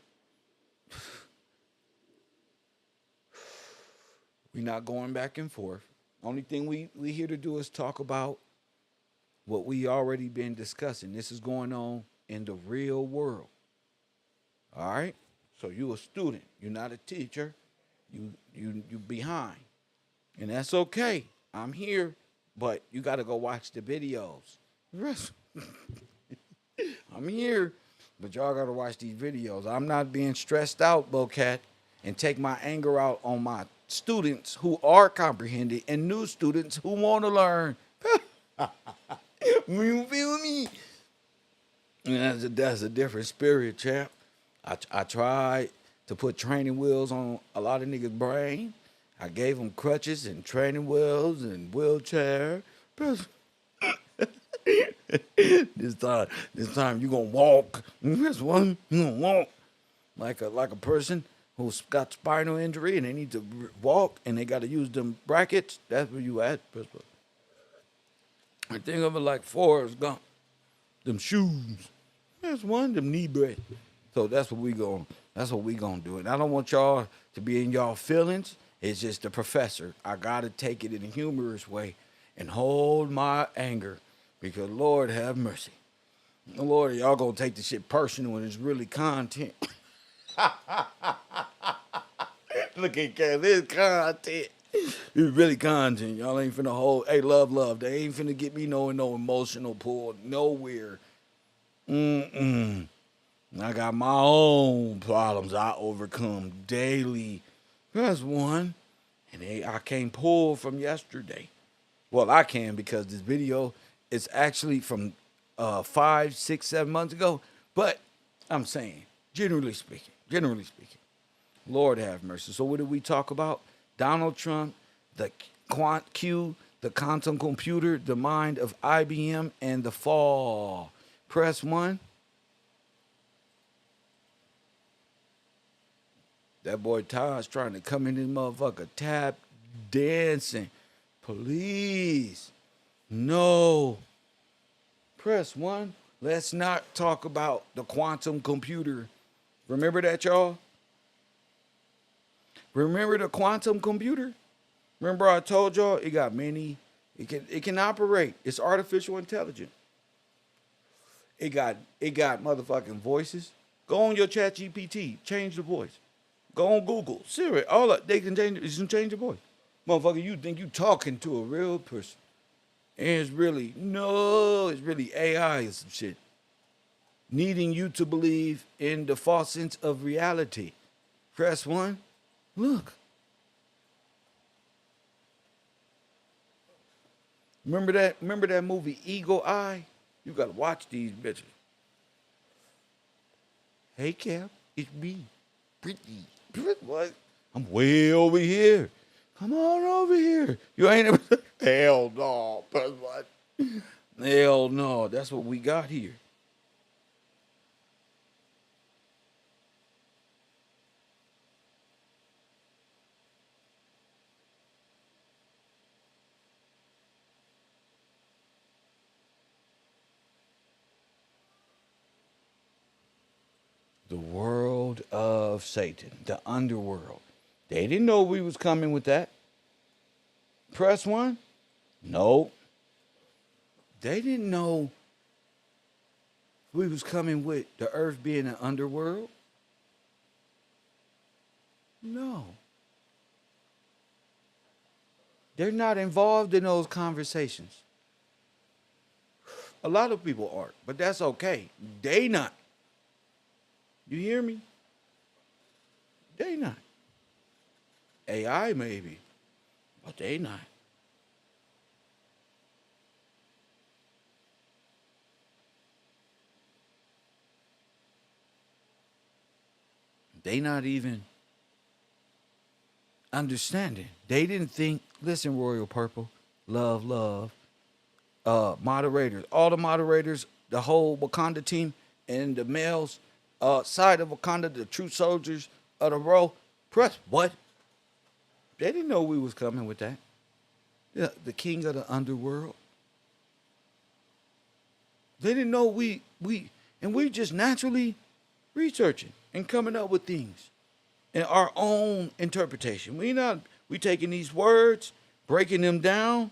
We not going back and forth. Only thing we here to do is talk about what we already been discussing. This is going on in the real world. All right? So you a student. You're not a teacher. You behind. And that's okay. I'm here, but you got to go watch the videos. I'm here, but y'all got to watch these videos. I'm not being stressed out, Bocat, and take my anger out on my students who are comprehended and new students who want to learn. You feel me? And that's a different spirit, champ. I tried to put training wheels on a lot of niggas' brain. I gave them crutches and training wheels and wheelchair. This time you gonna walk. This one you gonna walk like a person who's got spinal injury and they need to walk and they got to use them brackets. That's where you at, Principal. I think of it like Forrest Gump. Them shoes. That's one. Them knee braces. So that's what we gonna do. And I don't want y'all to be in y'all feelings. It's just the professor. I gotta take it in a humorous way and hold my anger because Lord have mercy. Lord, y'all gonna take the shit personal and it's really content. Look at this content. It's really content. Y'all ain't finna hold. Hey, love. They ain't finna get me no emotional pull nowhere. I got my own problems I overcome daily. That's one. And I can't pull from yesterday. Well, I can because this video is actually from 5, 6, 7 months ago. But I'm saying, generally speaking, Lord have mercy. So what did we talk about? Donald Trump, the the quantum computer, the mind of IBM, and the fall. Press 1. That boy Todd's trying to come in this motherfucker tap dancing. Please. No. Press 1. Let's not talk about the quantum computer. Remember that, y'all? Remember the quantum computer? Remember I told y'all it got many, it can operate. It's artificial intelligence. It got motherfucking voices. Go on your chat GPT, change the voice. Go on Google, Siri, all that. They can change the voice. Motherfucker, you think you talking to a real person. And it's really AI and some shit. Needing you to believe in the false sense of reality. Press 1. Look. Remember that movie Eagle Eye? You gotta watch these bitches. Hey Kev, it's me. Brittany. What? I'm way over here. Come on over here. You ain't ever. Hell no. What? Hell no. That's what we got here. The world of Satan, the underworld. They didn't know we was coming with that. Press 1? No. They didn't know we was coming with the earth being an underworld. No. They're not involved in those conversations. A lot of people aren't, but that's okay. They not. You hear me? They not. AI maybe, but they not. They not even understanding. They didn't think, listen, Royal Purple, love, moderators, all the moderators, the whole Wakanda team, and the males, side of Wakanda, the true soldiers of the row, press what? They didn't know we was coming with that. Yeah, the king of the underworld. They didn't know we just naturally researching and coming up with things in our own interpretation. We taking these words, breaking them down,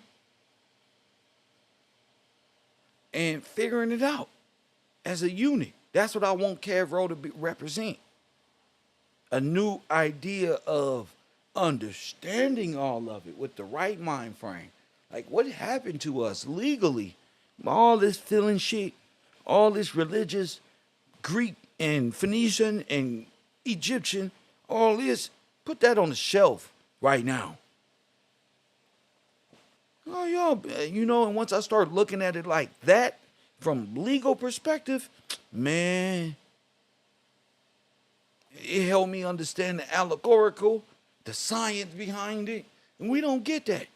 and figuring it out as a unit. That's what I want KevRow to represent. A new idea of understanding all of it with the right mind frame. Like what happened to us legally? All this feeling shit, all this religious, Greek and Phoenician and Egyptian, all this, put that on the shelf right now. Oh, y'all, and once I start looking at it like that, from legal perspective, man, it helped me understand the allegorical, the science behind it, and we don't get that.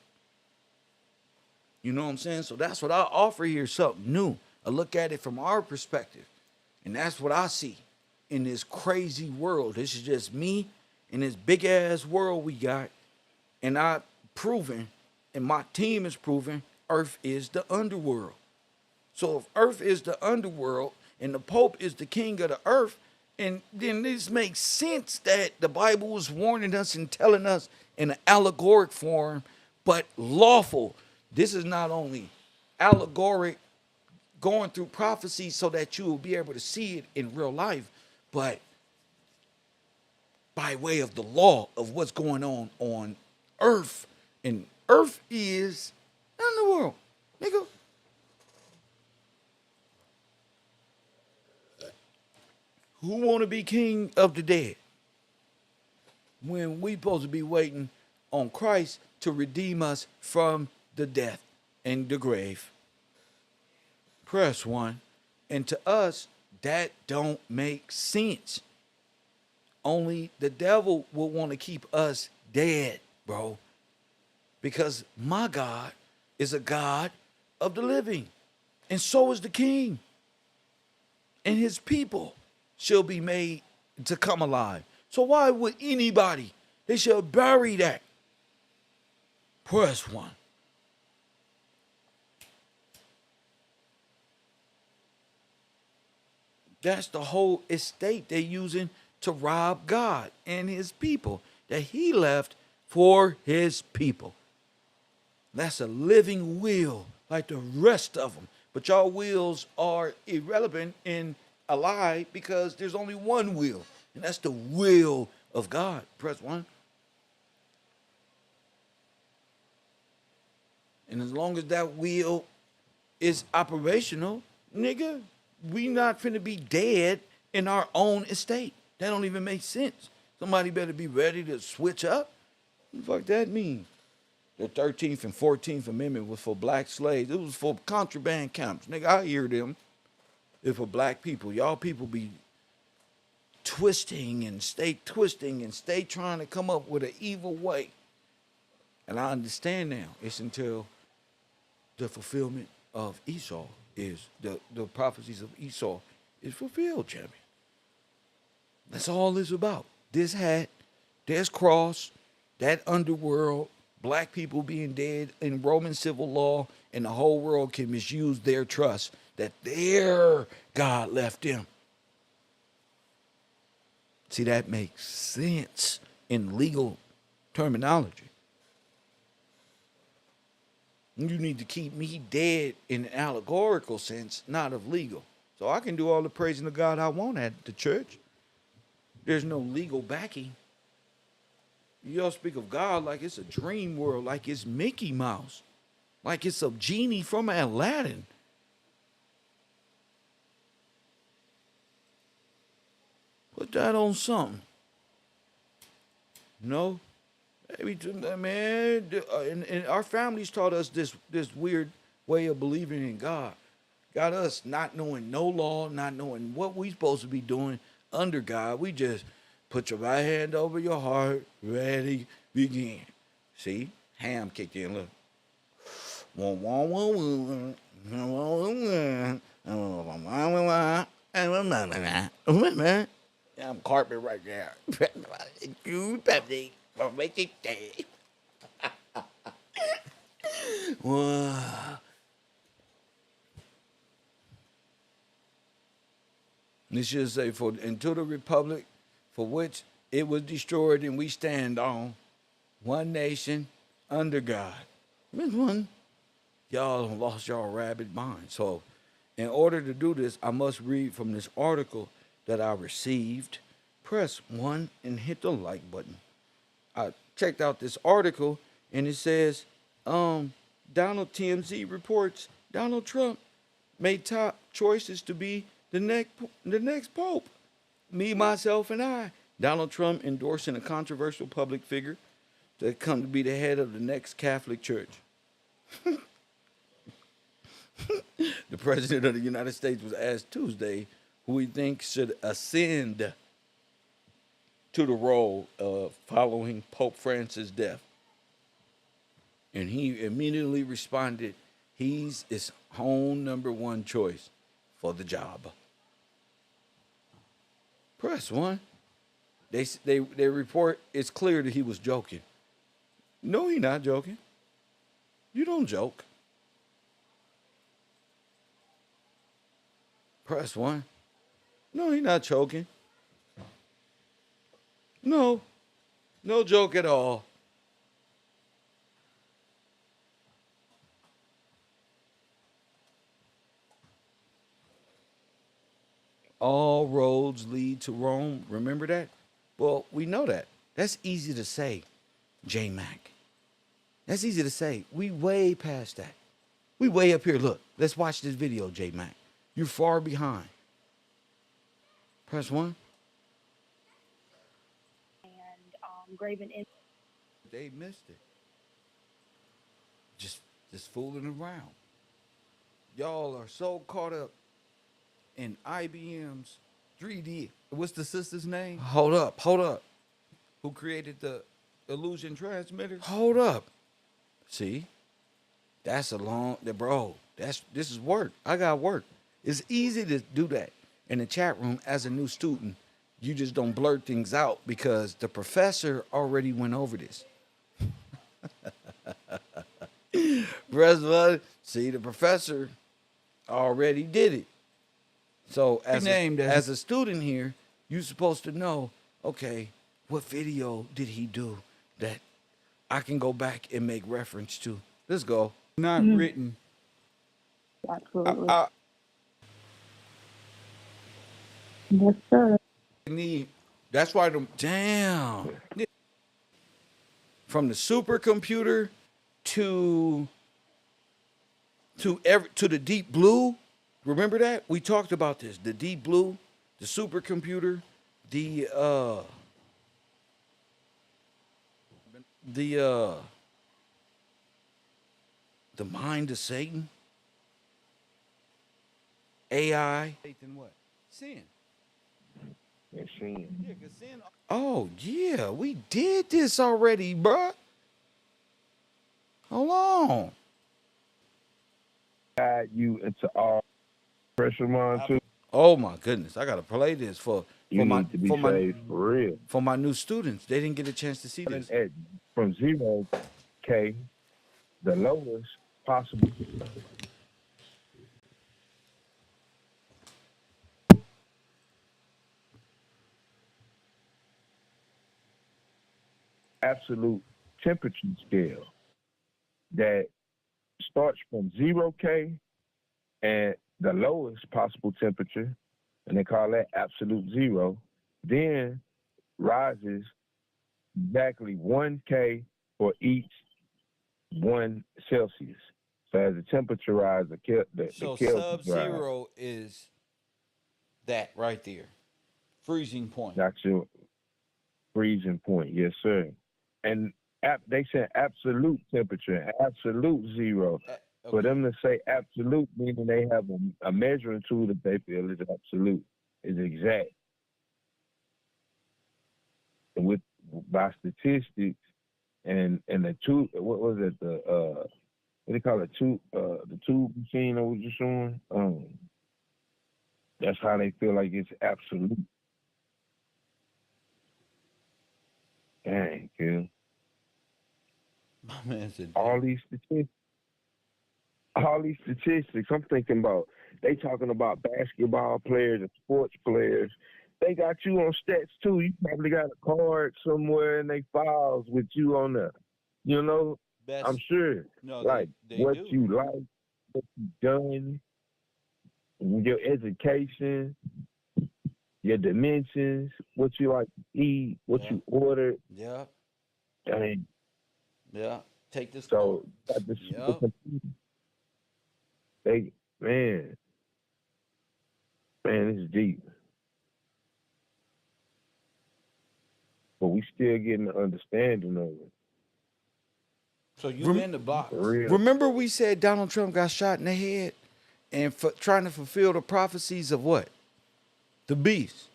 You know what I'm saying? So that's what I offer here, something new. I look at it from our perspective. And that's what I see in this crazy world. This is just me in this big ass world we got. And I proven, and my team is proving, Earth is the underworld. So if Earth is the underworld and the Pope is the king of the earth, and then this makes sense that the Bible was warning us and telling us in an allegoric form, but lawful. This is not only allegoric, going through prophecy so that you will be able to see it in real life, but by way of the law of what's going on earth. And earth is underworld, nigga. Who want to be king of the dead when we supposed to be waiting on Christ to redeem us from the death and the grave? Press one. And to us, that don't make sense. Only the devil will want to keep us dead, bro. Because my God is a God of the living. And so is the king. And his people shall be made to come alive. So why would anybody? They shall bury that. Press one. That's the whole estate they're using to rob God and his people that he left for his people. That's a living will like the rest of them. But y'all wills are irrelevant and a lie because there's only one will, and that's the will of God. Press one. And as long as that will is operational, nigga, we not finna be dead in our own estate. That don't even make sense. Somebody better be ready to switch up. What the fuck that mean? The 13th and 14th Amendment was for black slaves. It was for contraband camps. Nigga, I hear them. It's for black people. Y'all people be twisting and stay trying to come up with an evil way. And I understand now. It's until the fulfillment of Esau is, the prophecies of Esau is fulfilled, champion. That's all it's about. This hat, this cross, that underworld, black people being dead in Roman civil law, and the whole world can misuse their trust that their God left them. See, that makes sense in legal terminology. You need to keep me dead in an allegorical sense, not of legal. So I can do all the praising of God I want at the church. There's no legal backing. Y'all speak of God like it's a dream world, like it's Mickey Mouse, like it's a genie from Aladdin. Put that on something. No? Man, and our families taught us this weird way of believing in God. Got us not knowing no law, not knowing what we supposed to be doing under God. We just put your right hand over your heart, ready, begin. See? Ham kicked in, look. I'm carpet right there. You Pepsi. Make it day. Wow. This should say, for until the republic for which it was destroyed and we stand on, one nation under God. This one, y'all lost y'all rabid mind. So in order to do this, I must read from this article that I received. Press 1 and hit the like button. I checked out this article and it says, TMZ reports Donald Trump made top choices to be the next pope. Me, myself, and I. Donald Trump endorsing a controversial public figure to come to be the head of the next Catholic Church. The President of the United States was asked Tuesday who he thinks should ascend to the role following Pope Francis' death. And he immediately responded, He's his own #1 choice for the job. Press 1. They report it's clear that he was joking. No, he not joking. You don't joke. Press 1. No, he not choking. No. No joke at all. All roads lead to Rome. Remember that? Well, we know that. That's easy to say, J Mac. That's easy to say. We way past that. We way up here. Look, let's watch this video, J Mac. You're far behind. Press 1. And graven in. They missed it. Just fooling around. Y'all are so caught up in IBM's 3D. What's the sister's name? Hold up. Who created the illusion transmitter? Hold up. See? That's a long, bro. This is work. I got work. It's easy to do that in the chat room as a new student. You just don't blurt things out because the professor already went over this. See, the professor already did it. So as a student here, you're supposed to know, okay, what video did he do that I can go back and make reference to? Let's go. Not written. Absolutely. Yes, sir. That's why from the supercomputer to the deep blue. Remember that? We talked about this. The deep blue, the supercomputer, the mind of Satan, AI. Satan what? Sin. Sin. Oh yeah, we did this already, bruh. Hold on. Guide you into all pressure mine too. Oh my goodness, I gotta play this for need to be saved for real. For my new students. They didn't get a chance to see this. From 0K, the lowest possible. Absolute temperature scale that starts from 0K and the lowest possible temperature, and they call that absolute zero, then rises exactly 1K for each 1 Celsius. So as the temperature rises, the sub-zero is that right there. Freezing point. That's your freezing point, yes, sir. And they say absolute temperature, absolute zero. Okay. For them to say absolute, meaning they have a measuring tool that they feel is absolute, is exact. And by statistics and the tube, what was it? What do they call it? The tube machine I was just showing. That's how they feel like it's absolute. Dang, kid. My man said, all these statistics, I'm thinking about, they talking about basketball players and sports players. They got you on stats too. You probably got a card somewhere in they files with you on there. You know, I'm sure. No, like they what do. You like, what you done, your education, your dimensions, what you like to eat, what you ordered. Yeah. I mean, yeah. Take this. So man, it's deep. But we still getting the understanding of it. So you in the box. Remember we said Donald Trump got shot in the head and trying to fulfill the prophecies of what? The beast.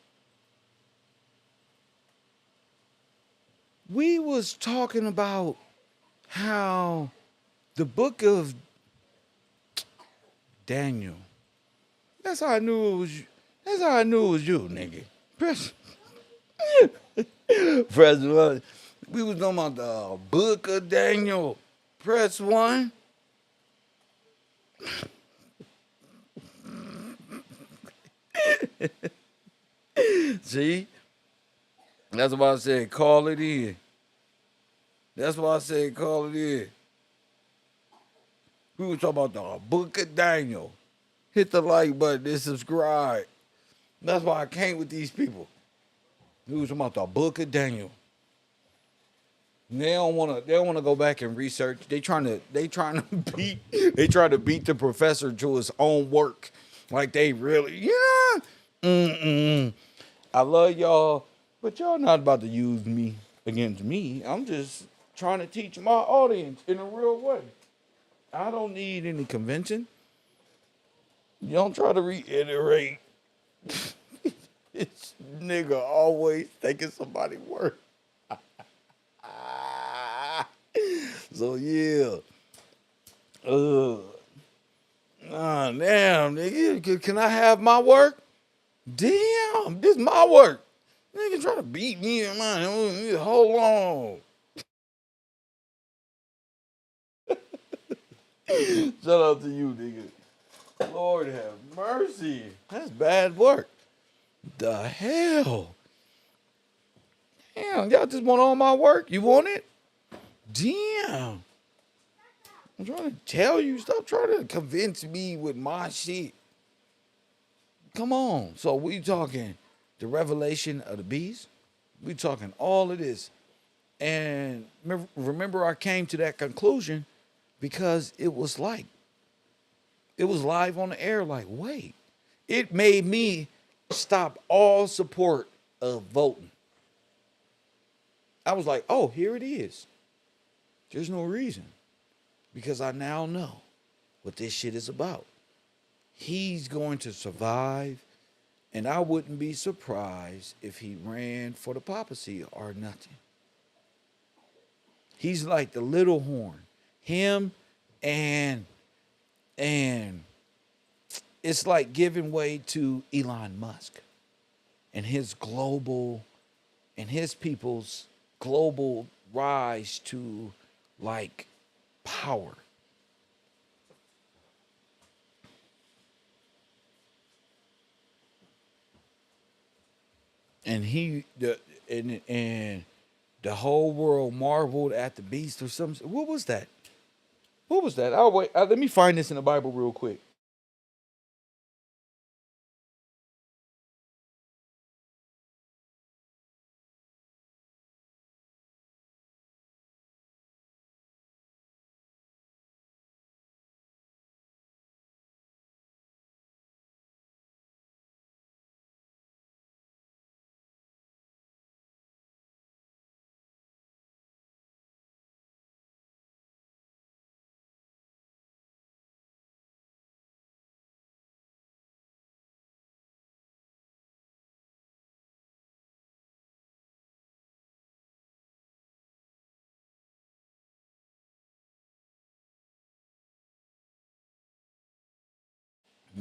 We was talking about how the book of Daniel. That's how I knew it was you. That's how I knew it was you, nigga. Press one. We was talking about the book of Daniel. Press 1. See? That's why I said call it in. That's why I said call it in. We were talking about the book of Daniel. Hit the like button and subscribe. That's why I came with these people. We were talking about the book of Daniel. They don't wanna go back and research. They trying to beat the professor to his own work. Like they really, I love y'all, but y'all not about to use me against me. I'm just trying to teach my audience in a real way. I don't need any convention. You don't try to reiterate. This nigga always taking somebody's work. So yeah. Damn, nigga. Can I have my work? Damn, this my work. Nigga trying to beat me in mine. Hold on. Shout out to you, nigga. Lord have mercy. That's bad work. The hell? Damn, y'all just want all my work? You want it? Damn. I'm trying to tell you, stop trying to convince me with my shit. Come on. So we talking the revelation of the beast. We talking all of this. And remember I came to that conclusion because it was live on the air. Like, wait. It made me stop all support of voting. I was like, oh, here it is. There's no reason. Because I now know what this shit is about. He's going to survive, and I wouldn't be surprised if he ran for the papacy or nothing. He's like the little horn. Him and it's like giving way to Elon Musk and his people's global rise to like power. And the whole world marveled at the beast or something. What was that? What was that? Oh wait, let me find this in the Bible real quick.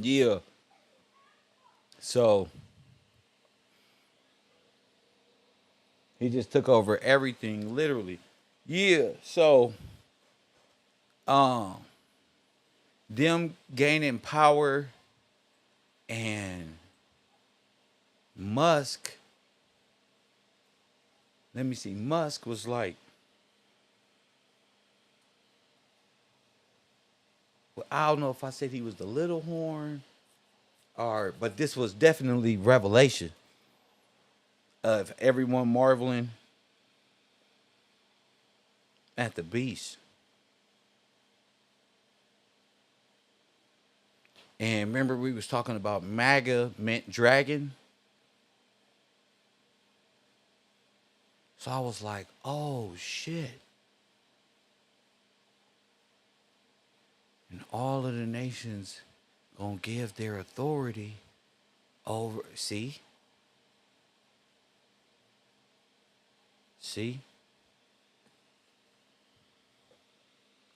Yeah. So he just took over everything, literally. Yeah. So them gaining power and Musk, let me see, Musk was like, well, I don't know if I said he was the little horn but this was definitely revelation of everyone marveling at the beast. And remember we was talking about MAGA meant dragon. So I was like, oh shit. And all of the nations gonna give their authority over. See?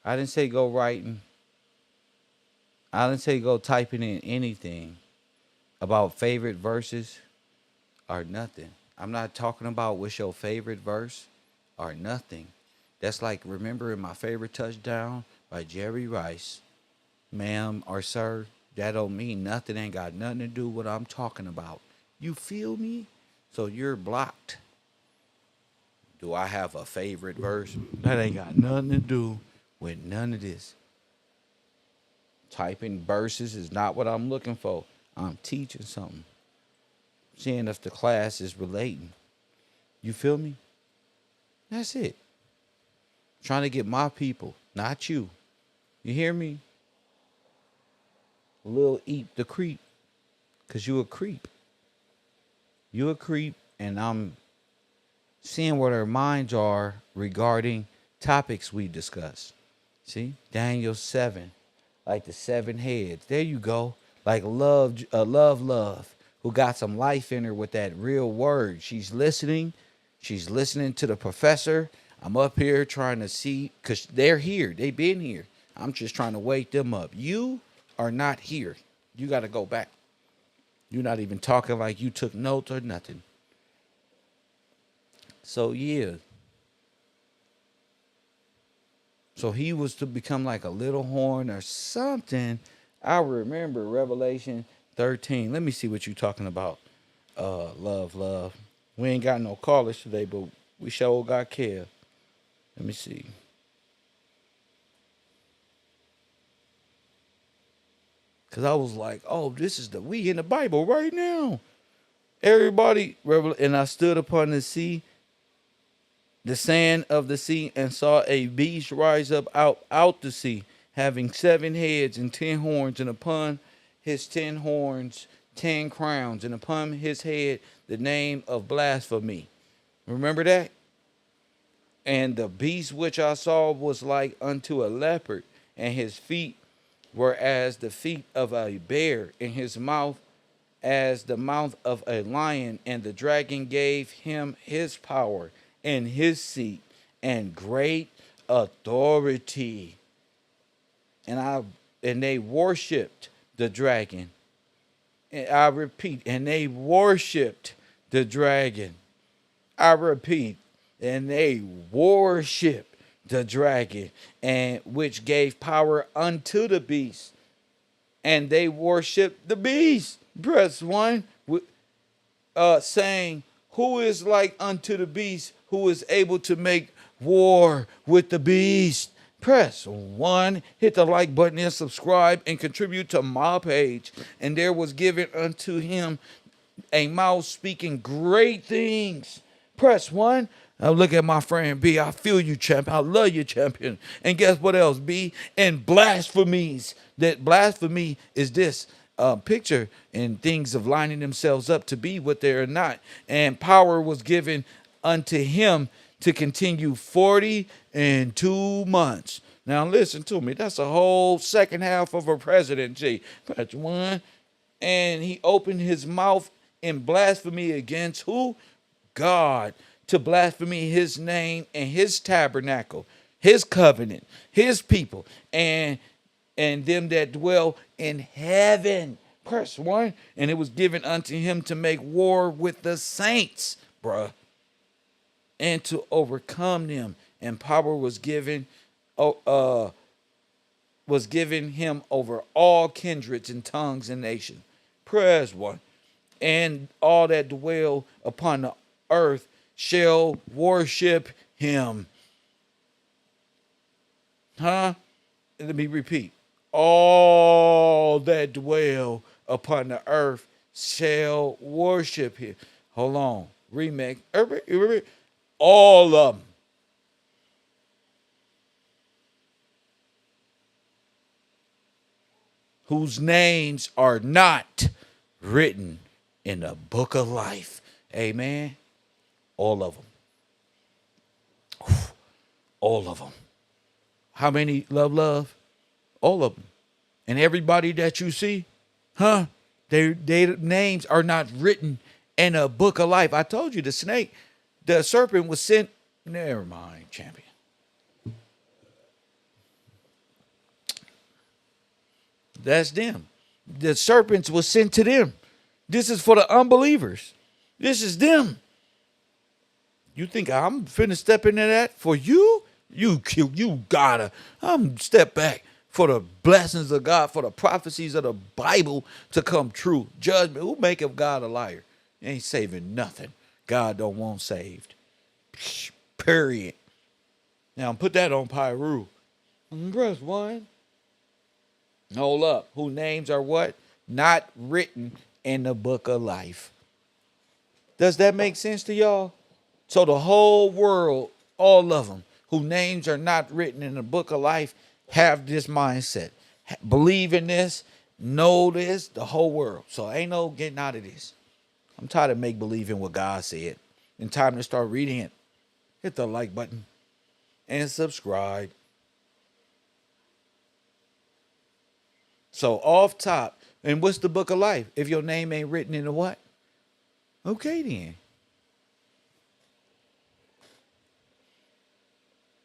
I didn't say go writing. I didn't say go typing in anything about favorite verses or nothing. I'm not talking about what's your favorite verse or nothing. That's like remembering my favorite touchdown by Jerry Rice, ma'am or sir. That don't mean nothing. Ain't got nothing to do with what I'm talking about. You feel me? So you're blocked. Do I have a favorite verse? That ain't got nothing to do with none of this. Typing verses is not what I'm looking for. I'm teaching something. Seeing if the class is relating. You feel me? That's it. Trying to get my people, not you. You hear me? Lil Eep the creep. Cause you a creep. You a creep, and I'm seeing what our minds are regarding topics we discuss. See? Daniel 7. Like the 7 heads. There you go. Like love, who got some life in her with that real word. She's listening. She's listening to the professor. I'm up here trying to see, because they're here. They've been here. I'm just trying to wake them up. You are not here. You got to go back. You're not even talking like you took notes or nothing. So, yeah. So he was to become like a little horn or something. I remember Revelation 13. Let me see what you're talking about. Love. We ain't got no callers today, but we sure got Kev. Let me see. Because I was like, oh, this is we in the Bible right now. Everybody, and I stood upon the sea, the sand of the sea, and saw a beast rise up out the sea, having 7 heads and 10 horns, and upon his 10 horns 10 crowns, and upon his head the name of blasphemy. Remember that? And the beast which I saw was like unto a leopard, and his feet were as the feet of a bear, and his mouth as the mouth of a lion. And the dragon gave him his power and his seat and great authority. And they worshipped the dragon. And I repeat, and they worshipped the dragon. I repeat, and they worshipped the dragon, and which gave power unto the beast. And they worshipped the beast. Verse 1, saying, who is like unto the beast, who is able to make war with the beast? Press 1, hit the like button and subscribe and contribute to my page. And there was given unto him a mouth speaking great things. Press 1. Now look at my friend B. I feel you, champion. I love you, champion. And guess what else, B? And blasphemies. That blasphemy is this picture and things of lining themselves up to be what they are not. And power was given unto him to continue 42 months. Now listen to me. That's a whole second half of a presidency. Press 1. And he opened his mouth in blasphemy against who? God. To blaspheme his name and his tabernacle, his covenant, his people, and them that dwell in heaven. Press 1. And it was given unto him to make war with the saints, bruh, and to overcome them. And power was given him over all kindreds and tongues and nations. Press 1. And all that dwell upon the earth shall worship him. Let me repeat. All that dwell upon the earth shall worship him. Hold on. Remake. All of them. Whose names are not written in the book of life. Amen. All of them. All of them. How many love? All of them. And everybody that you see, their names are not written in a book of life. I told you the serpent was sent. Never mind, champion. That's them. The serpents was sent to them. This is for the unbelievers. This is them. You think I'm finna step into that for you? You gotta. I'm step back for the blessings of God, for the prophecies of the Bible to come true. Judgment. Who maketh God a liar? He ain't saving nothing. God don't want saved. Period. Now put that on Pyru. Verse 1. Hold up. Whose names are what? Not written in the book of life. Does that make sense to y'all? So the whole world, all of them, whose names are not written in the book of life, have this mindset. Believe in this, know this, the whole world. So ain't no getting out of this. I'm tired of make believing what God said. And time to start reading it. Hit the like button and subscribe. So off top, and what's the book of life? If your name ain't written in the what? Okay then.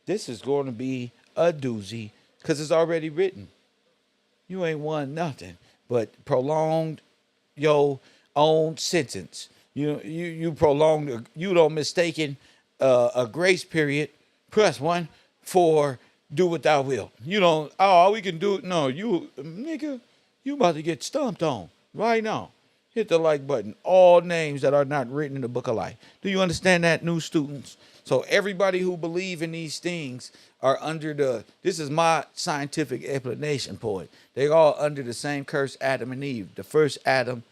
This is going to be a doozy because it's already written. You ain't won nothing but prolonged your own sentence. You prolonged. You don't mistaken a grace period. Press 1 for do what thou will. You don't. Oh, we can do it. No, you nigga, you about to get stumped on right now. Hit the like button. All names that are not written in the book of life. Do you understand that, new students? So everybody who believe in these things are under this is my scientific explanation point. They're all under the same curse, Adam and Eve. The first Adam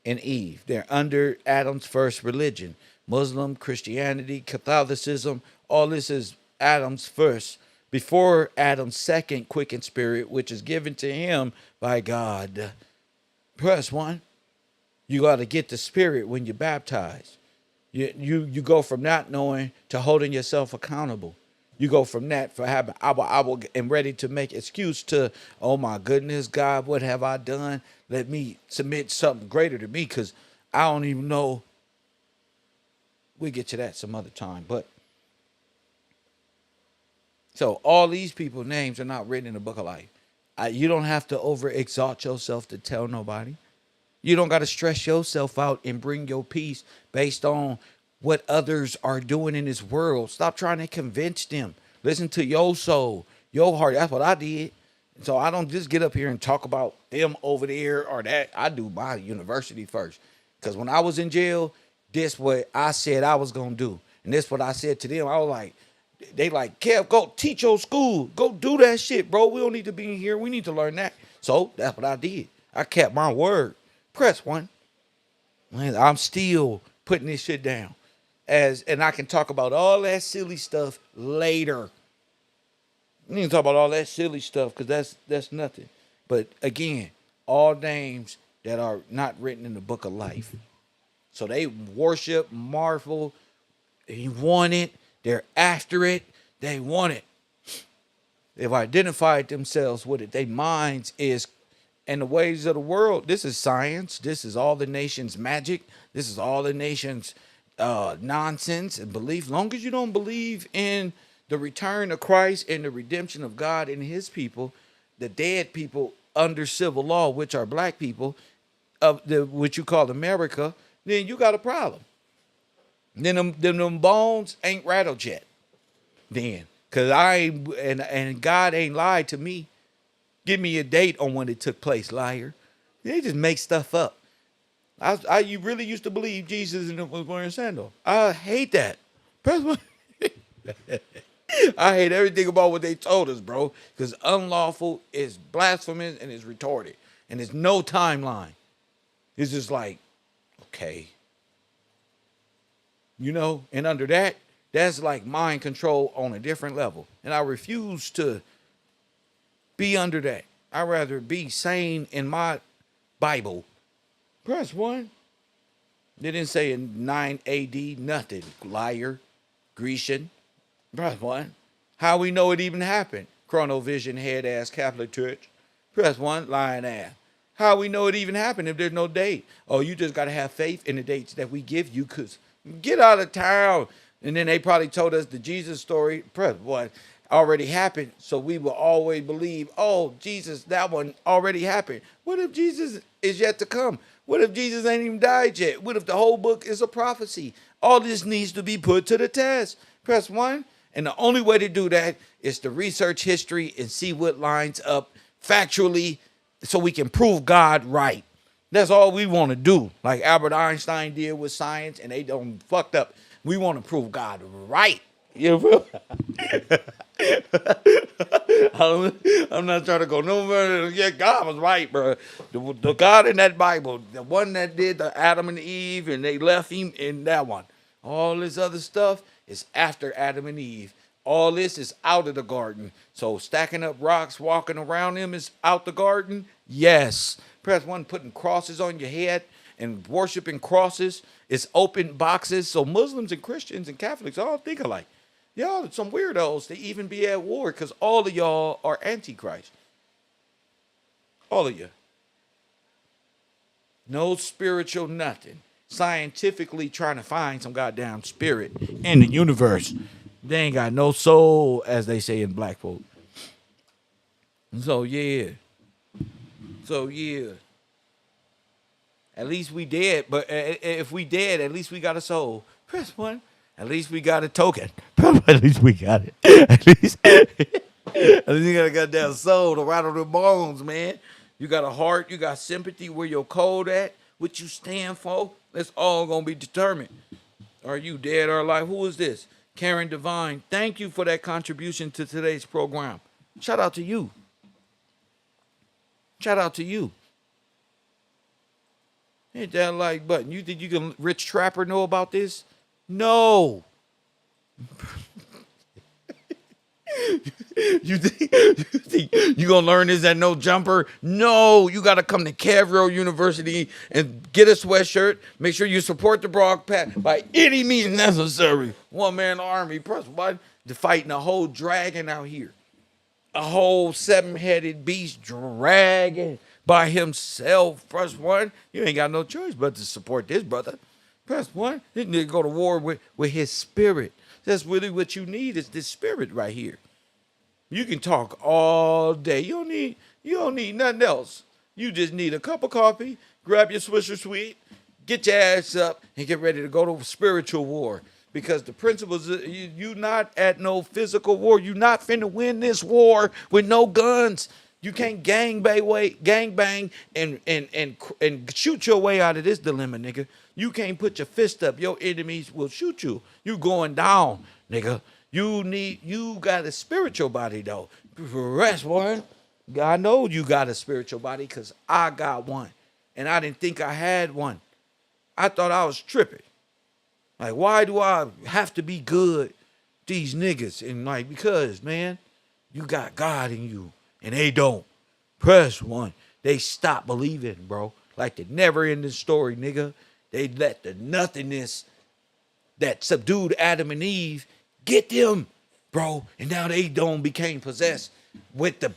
and Eve. They're under Adam's first religion. Muslim, Christianity, Catholicism, all this is Adam's first. Before Adam's second quickened spirit, which is given to him by God. Press 1. You got to get the spirit when you're baptized. You go from not knowing to holding yourself accountable. You go from that for having, I am ready to make excuse to, oh my goodness, God, what have I done? Let me submit something greater to me because I don't even know. We'll get to that some other time. But so all these people's names are not written in the book of life. You don't have to over exalt yourself to tell nobody. You don't got to stress yourself out and bring your peace based on what others are doing in this world. Stop trying to convince them. Listen to your soul, your heart. That's what I did. So I don't just get up here and talk about them over there or that. I do my university first. Because when I was in jail, this what I said I was going to do. And this what I said to them. I was like, they like, Kev, go teach your school. Go do that shit, bro. We don't need to be in here. We need to learn that. So that's what I did. I kept my word. Press 1. Man, I'm still putting this shit down. And I can talk about all that silly stuff later. We need to talk about all that silly stuff because that's nothing. But again, all names that are not written in the book of life. So they worship, marvel, they want it, they're after it, they want it. They've identified themselves with it. Their minds is and the ways of the world. This is science. This is all the nation's magic. This is all the nation's nonsense and belief. Long as you don't believe in the return of Christ and the redemption of God and his people, the dead people under civil law, which are black people, of what you call America, then you got a problem. Then them bones ain't rattled yet. Then, cause I ain't and God ain't lied to me. Give me a date on when it took place, liar. They just make stuff up. You really used to believe Jesus was wearing sandals. I hate that. I hate everything about what they told us, bro. Because unlawful is blasphemous and it's retarded. And there's no timeline. It's just like, okay. You know, and under that, that's like mind control on a different level. And I refuse to be under that. I'd rather be sane in my Bible. Press 1. They didn't say in 9 AD, nothing. Liar, Grecian. Press 1. How we know it even happened? Chronovision, head ass Catholic Church. Press 1, lying ass. How we know it even happened if there's no date? Oh, you just got to have faith in the dates that we give you because get out of town. And then they probably told us the Jesus story. Press 1. already happened. So we will always believe, oh, Jesus, that one already happened. What if Jesus is yet to come? What if Jesus ain't even died yet? What if the whole book is a prophecy? All this needs to be put to the test. Press 1. And the only way to do that is to research history and see what lines up factually so we can prove God right. That's all we want to do. Like Albert Einstein did with science, and they don't fucked up. We want to prove God right. You feel? I'm not trying to go no further. Yeah, God was right, bro. The God in that Bible, the one that did the Adam and Eve, and they left him in that one. All this other stuff is after Adam and Eve. All this is out of the garden. So stacking up rocks, walking around them is out the garden? Yes. Press 1, putting crosses on your head and worshiping crosses is open boxes. So Muslims and Christians and Catholics all think alike. Y'all are some weirdos to even be at war because all of y'all are antichrist. All of you. No spiritual nothing. Scientifically trying to find some goddamn spirit in the universe. They ain't got no soul, as they say in black folk. So yeah. At least we dead, but if we dead, at least we got a soul. Press 1. At least we got a token. At least we got it. At least you got a goddamn soul to rattle the bones, man. You got a heart. You got sympathy. Where your code at? What you stand for? That's all gonna be determined. Are you dead or alive? Who is this? Karen Devine. Thank you for that contribution to today's program. Shout out to you. Shout out to you. Hit that like button. You think you can Rich Trapper know about this? No. you think you gonna learn this at No Jumper? No, you gotta come to KevRow University and get a sweatshirt. Make sure you support the Broad Path by any means necessary. One man army, press 1 to fighting a whole dragon out here. A whole 7-headed beast dragon by himself. Press 1. You ain't got no choice but to support this brother. Press 1. You need to go to war with his spirit. That's really what you need is this spirit right here. You can talk all day. You don't need nothing else. You just need a cup of coffee, grab your Swisher Sweet, get your ass up, and get ready to go to spiritual war. Because the principles, you not at no physical war. You not finna win this war with no guns. You can't gang bang and shoot your way out of this dilemma, nigga. You can't put your fist up. Your enemies will shoot you. You going down, nigga. You got a spiritual body though. Rest one. I know you got a spiritual body because I got one. And I didn't think I had one. I thought I was tripping. Like, why do I have to be good, these niggas? And like, because, man, you got God in you. And they don't. Press 1. They stop believing, bro. Like the never-ending story, nigga. They let the nothingness that subdued Adam and Eve get them, bro. And now they don't became possessed with the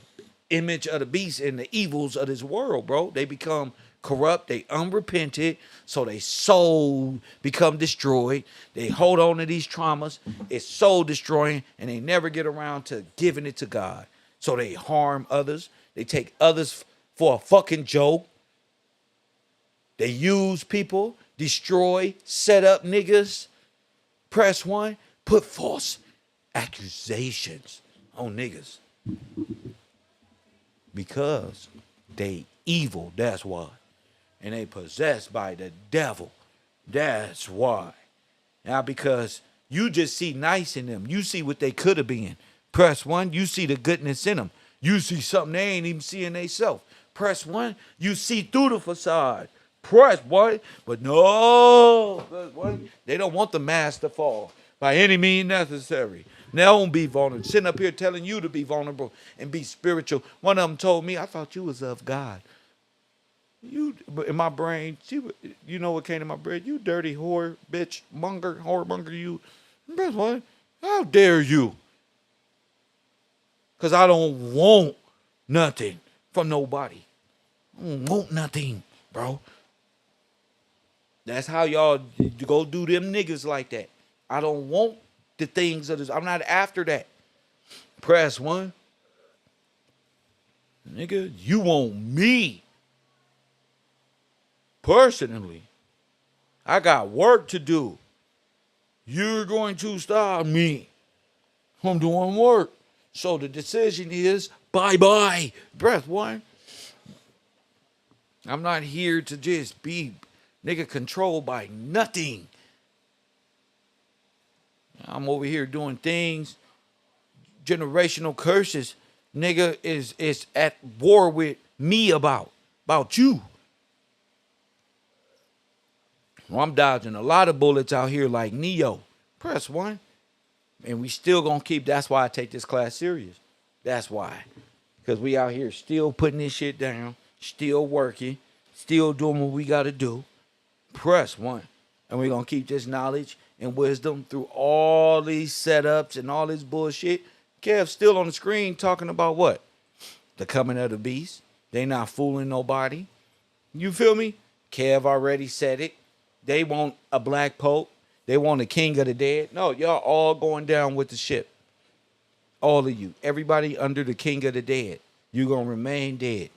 image of the beast and the evils of this world, bro. They become corrupt, they unrepented, so they soul become destroyed. They hold on to these traumas. It's soul destroying, and they never get around to giving it to God. So they harm others. They take others for a fucking joke. They use people, destroy, set up niggas. Press 1, put false accusations on niggas. Because they evil, that's why. And they possessed by the devil. That's why. Now, because you just see nice in them. You see what they could have been. Press 1, you see the goodness in them. You see something they ain't even seeing themselves. Press 1, you see through the facade. Press 1, but no. They don't want the mask to fall by any means necessary. They don't be vulnerable. Sitting up here telling you to be vulnerable and be spiritual. One of them told me, I thought you was of God. You, in my brain, you know what came to my brain? You dirty whore, bitch, whoremonger, you. Press 1, how dare you? Because I don't want nothing from nobody. I don't want nothing, bro. That's how y'all go do them niggas like that. I don't want the things of this. I'm not after that. Press 1. Nigga, you want me. Personally, I got work to do. You're going to stop me. I'm doing work. So the decision is bye-bye. Press 1. I'm not here to just be, nigga, controlled by nothing. I'm over here doing things. Generational curses, nigga, is at war with me about you. Well, I'm dodging a lot of bullets out here like Neo. Press 1. And we still gonna keep, that's why I take this class serious. That's why. Because we out here still putting this shit down, still working, still doing what we gotta do. Press 1. And we're gonna keep this knowledge and wisdom through all these setups and all this bullshit. Kev's still on the screen talking about what? The coming of the beast. They not fooling nobody. You feel me? Kev already said it. They want a black pope. They want a king of the dead. No, y'all all going down with the ship. All of you. Everybody under the king of the dead. You going to remain dead.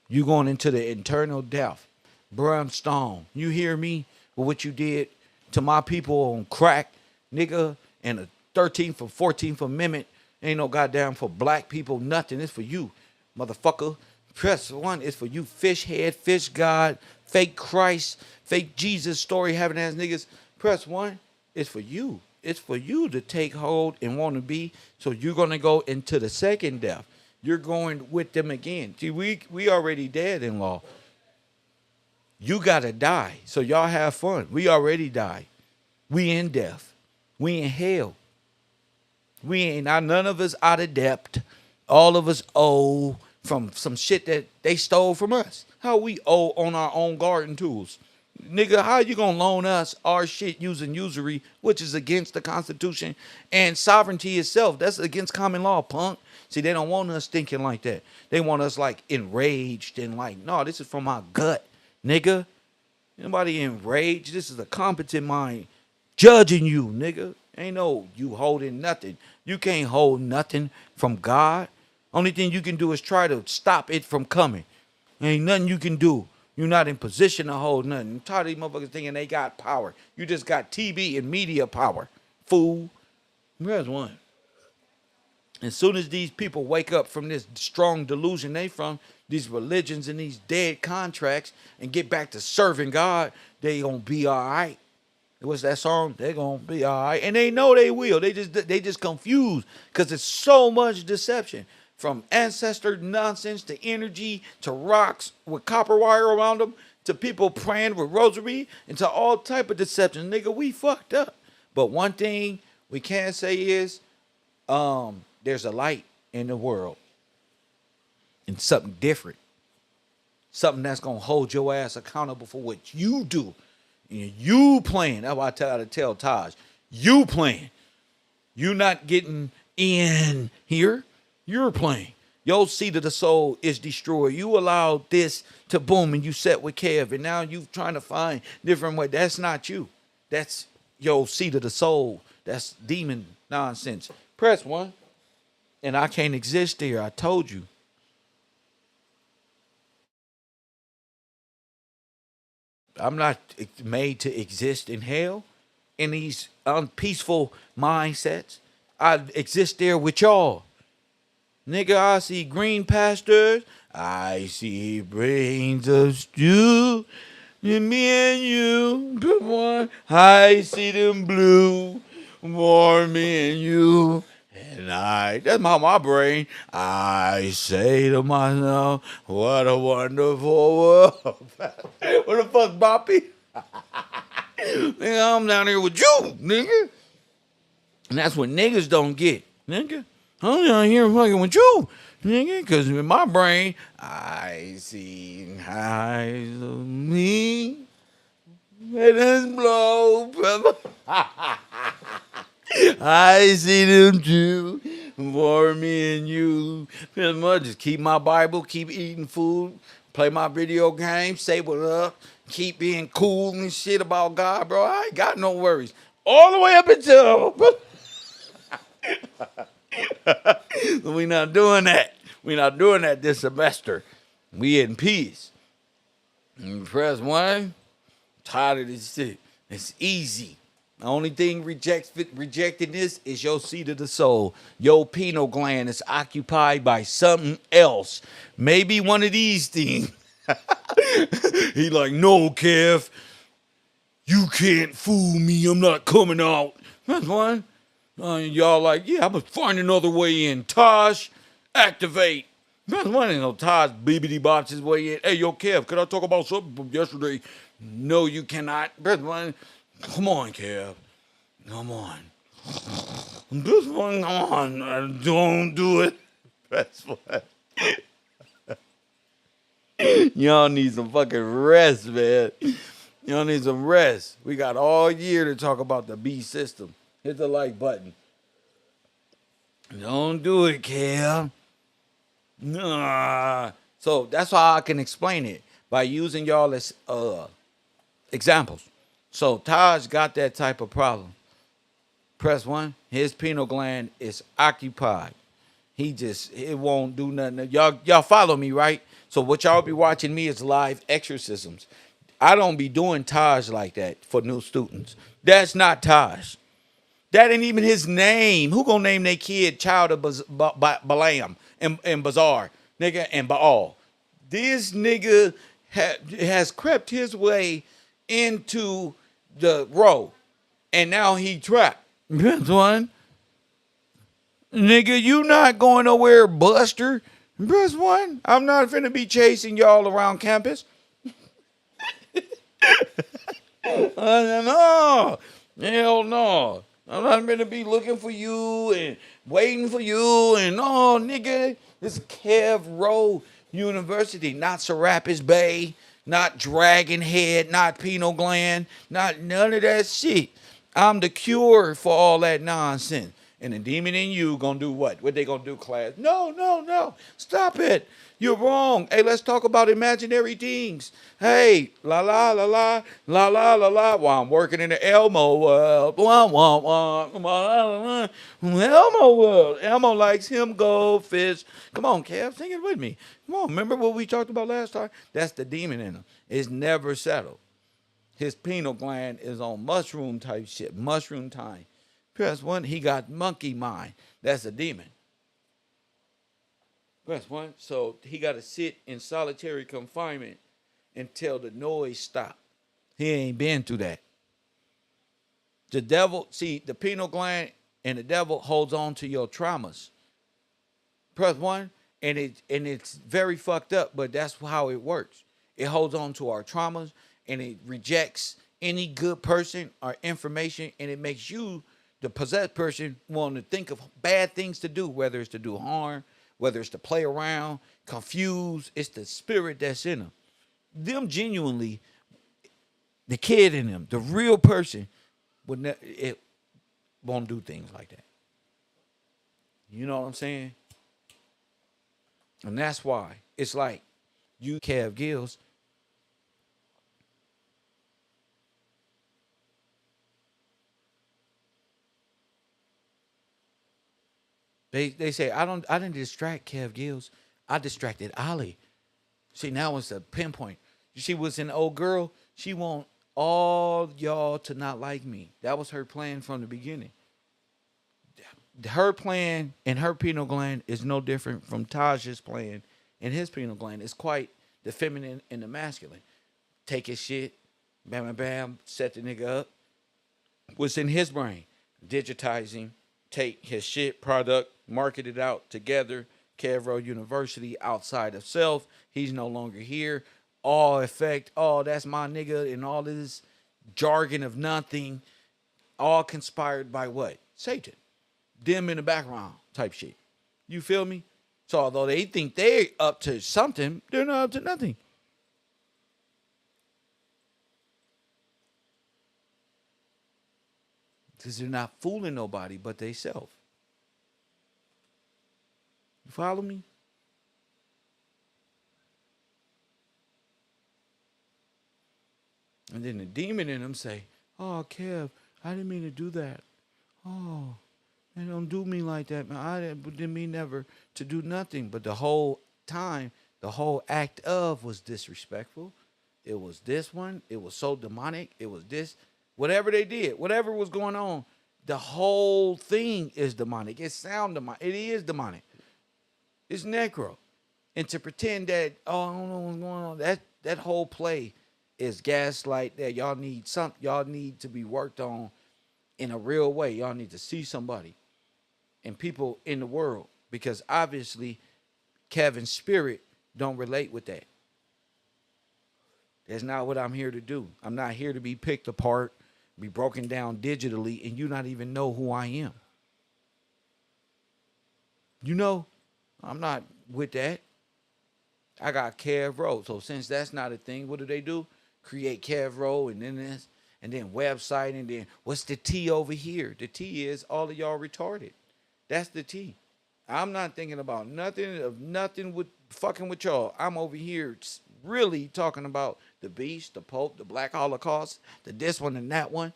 You going into the eternal death. Brimstone. You hear me? With what you did to my people on crack, nigga, and the 13th or 14th Amendment. Ain't no goddamn for black people, nothing. It's for you, motherfucker. Press 1 is for you, fish head, fish god, fake Christ, fake Jesus story having ass niggas. Press 1 is for you. It's for you to take hold and want to be. So you're going to go into the second death. You're going with them again. See, we already dead in law. You got to die. So y'all have fun. We already died. We in death. We in hell. We ain't not none of us out of debt. All of us owe from some shit that they stole from us. How we owe on our own garden tools. Nigga, how you gonna loan us our shit using usury, which is against the Constitution and sovereignty itself? That's against common law, punk. See, they don't want us thinking like that. They want us like enraged and like, no, this is from my gut, nigga. Anybody enraged? This is a competent mind judging you, nigga. Ain't no you holding nothing. You can't hold nothing from God. Only thing you can do is try to stop it from coming. Ain't nothing you can do. You're not in position to hold nothing. I'm tired of these motherfuckers thinking they got power. You just got TV and media power. Fool. There's 1. As soon as these people wake up from this strong delusion they from, these religions and these dead contracts, and get back to serving God, they gonna be all right. What's that song? They're gonna be all right. And they know they will. They just confused because it's so much deception. From ancestor nonsense to energy to rocks with copper wire around them to people praying with rosary and to all type of deception. Nigga, we fucked up. But one thing we can say is there's a light in the world. And something different. Something that's gonna hold your ass accountable for what you do. And you playing. That's why I tell Taj. You playing. You not getting in here. You're playing. Your seed of the soul is destroyed. You allowed this to boom and you set with Kev. And now you trying to find different way. That's not you. That's your seed of the soul. That's demon nonsense. Press 1. And I can't exist there. I told you. I'm not made to exist in hell, in these unpeaceful mindsets. I exist there with y'all. Nigga, I see green pastures. I see brains of stew. And me and you, come on. I see them blue. For me and you. And that's my brain. I say to myself, what a wonderful world. What the fuck, Boppy? Nigga, I'm down here with you, nigga. And that's what niggas don't get, nigga. I'm down here fucking with you, nigga. Because in my brain, I see eyes of me. Let us blow, brother. I see them too. For me and you. Pretty much just keep my Bible, keep eating food, play my video games, say what up, keep being cool and shit about God, bro. I ain't got no worries. All the way up until We not doing that. We not doing that this semester. We in peace. And press 1. Tired of this shit. It's easy. The only thing rejecting this is your seat of the soul. Your pineal gland is occupied by something else. Maybe one of these things. He like, no, Kev, you can't fool me. I'm not coming out. That's one. Y'all like, yeah, I'm gonna find another way in. Taj, activate. That's one. You know, Taj bibbity bops his way in. Hey, yo, Kev, can I talk about something from yesterday? No, you cannot. That's one. Come on, Kev. Come on. This one, come on. Don't do it. That's what. Y'all need some fucking rest, man. Y'all need some rest. We got all year to talk about the B system. Hit the like button. Don't do it, Kev. Nah. So that's how I can explain it by using y'all as examples. So Taj got that type of problem. Press 1. His pineal gland is occupied. It won't do nothing. Y'all follow me, right? So what y'all be watching me is live exorcisms. I don't be doing Taj like that for new students. That's not Taj. That ain't even his name. Who gonna name their kid child of Balaam and Bazaar, nigga, and Baal? This nigga has crept his way into the row, and now he trapped. That's one. Nigga, you not going nowhere, Buster. Press 1. I'm not finna be chasing y'all around campus. No. Hell no. I'm not gonna be looking for you and waiting for you and no, nigga. This is KevRow University, not Serapis Bay, not Dragon Head, not Pineal Gland, not none of that shit. I'm the cure for all that nonsense. And the demon in you gonna do what? What they gonna do, class? No. Stop it. You're wrong. Hey, let's talk about imaginary things. Hey, la la la la la la la la. While I'm working in the Elmo world, Elmo world. Elmo likes him goldfish. Come on, Kev, sing it with me. Come on, remember what we talked about last time? That's the demon in him. It's never settled. His pineal gland is on mushroom type shit, mushroom time. Press 1, he got monkey mind. That's a demon. Press 1, so he got to sit in solitary confinement until the noise stops. He ain't been through that. The devil, see, the pineal gland and the devil holds on to your traumas. Press 1, and it's very fucked up, but that's how it works. It holds on to our traumas, and it rejects any good person or information, and it makes you, the possessed person, want to think of bad things to do, whether it's to do harm, whether it's to play around, confuse. It's the spirit that's in them. Them genuinely, the kid in them, the real person, it won't do things like that. You know what I'm saying? And that's why it's like you, Kev Gills. They say I didn't distract Kev Gills. I distracted Ollie. See, now it's a pinpoint. You see what's in the old girl? She want all y'all to not like me. That was her plan from the beginning. Her plan and her pineal gland is no different from Taj's plan and his pineal gland. It's quite the feminine and the masculine. Take his shit, bam, bam, bam, set the nigga up. What's in his brain? Digitizing, take his shit, product, market it out together. KevRow University, outside of self. He's no longer here. All effect, oh, that's my nigga, and all this jargon of nothing, all conspired by what? Satan. Them in the background type shit. You feel me? So although they think they're up to something, they're not up to nothing. Because they're not fooling nobody but they self. You follow me? And then the demon in them say, oh, Kev, I didn't mean to do that. Oh, Man, don't do me like that, man. I didn't mean never to do nothing. But the whole time, the whole act of was disrespectful. It was this one. It was so demonic. It was this. Whatever they did, whatever was going on, the whole thing is demonic. It sound demonic. It is demonic. It's necro. And to pretend that, oh, I don't know what's going on, that whole play is gaslight that y'all need to be worked on in a real way. Y'all need to see somebody and people in the world, because obviously Kevin's spirit don't relate with that. That's not what I'm here to do. I'm not here to be picked apart, be broken down digitally, and you not even know who I am. You know, I'm not with that. I got KevRow. So since that's not a thing, what do? Create KevRow and then this, and then website, and then what's the T over here? The T is all of y'all retarded. That's the T. I'm not thinking about nothing with fucking with y'all. I'm over here really talking about the beast, the Pope, the Black Holocaust, the this one and that one.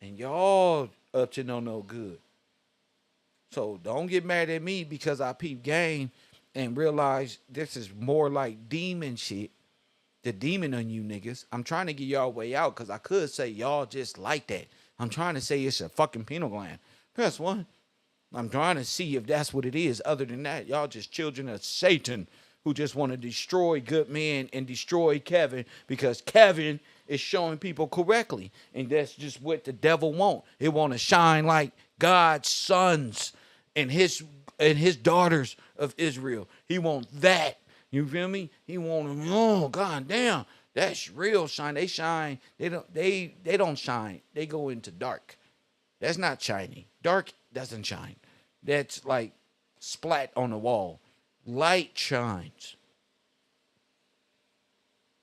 And y'all up to no good. So don't get mad at me because I peep game and realize this is more like demon shit. The demon on you niggas. I'm trying to get y'all way out because I could say y'all just like that. I'm trying to say it's a fucking pineal gland. Press one. I'm trying to see if that's what it is. Other than that, y'all just children of Satan who just want to destroy good men and destroy Kevin because Kevin is showing people correctly. And that's just what the devil want. It want to shine like God's sons and his daughters of Israel. He want that. You feel me? He want them. Oh, god damn. That's real shine. They shine. They don't shine. They go into dark. That's not shiny. Dark doesn't shine. That's like splat on the wall. Light shines.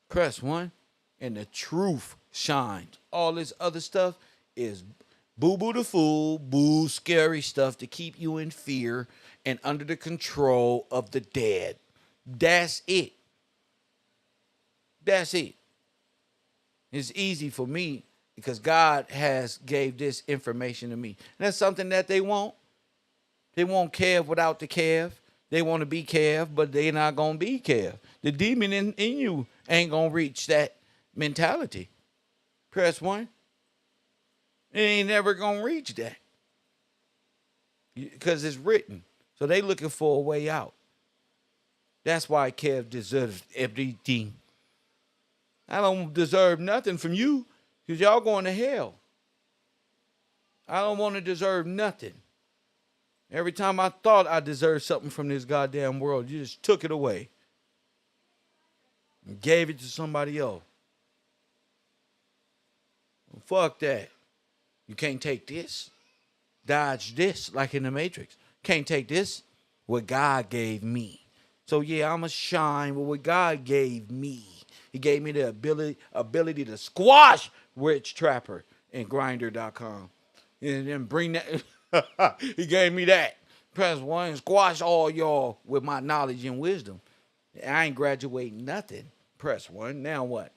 Press one, and the truth shines. All this other stuff is boo-boo the fool, boo scary stuff to keep you in fear and under the control of the dead. That's it. That's it. It's easy for me because God has gave this information to me. And that's something that they want. They want Kev without the Kev. They want to be Kev, but they're not going to be Kev. The demon in you ain't going to reach that mentality. Press one. It ain't never going to reach that. Because it's written. So they looking for a way out. That's why Kev deserves everything. I don't deserve nothing from you because y'all going to hell. I don't want to deserve nothing. Every time I thought I deserved something from this goddamn world, you just took it away and gave it to somebody else. Well, fuck that. You can't take this. Dodge this, like in the Matrix. Can't take this, what God gave me. So yeah, I'm a shine with what God gave me. He gave me the ability to squash Rich Trapper and Grinder.com. And then bring that. He gave me that. Press one and squash all y'all with my knowledge and wisdom. I ain't graduating nothing. Press one. Now what?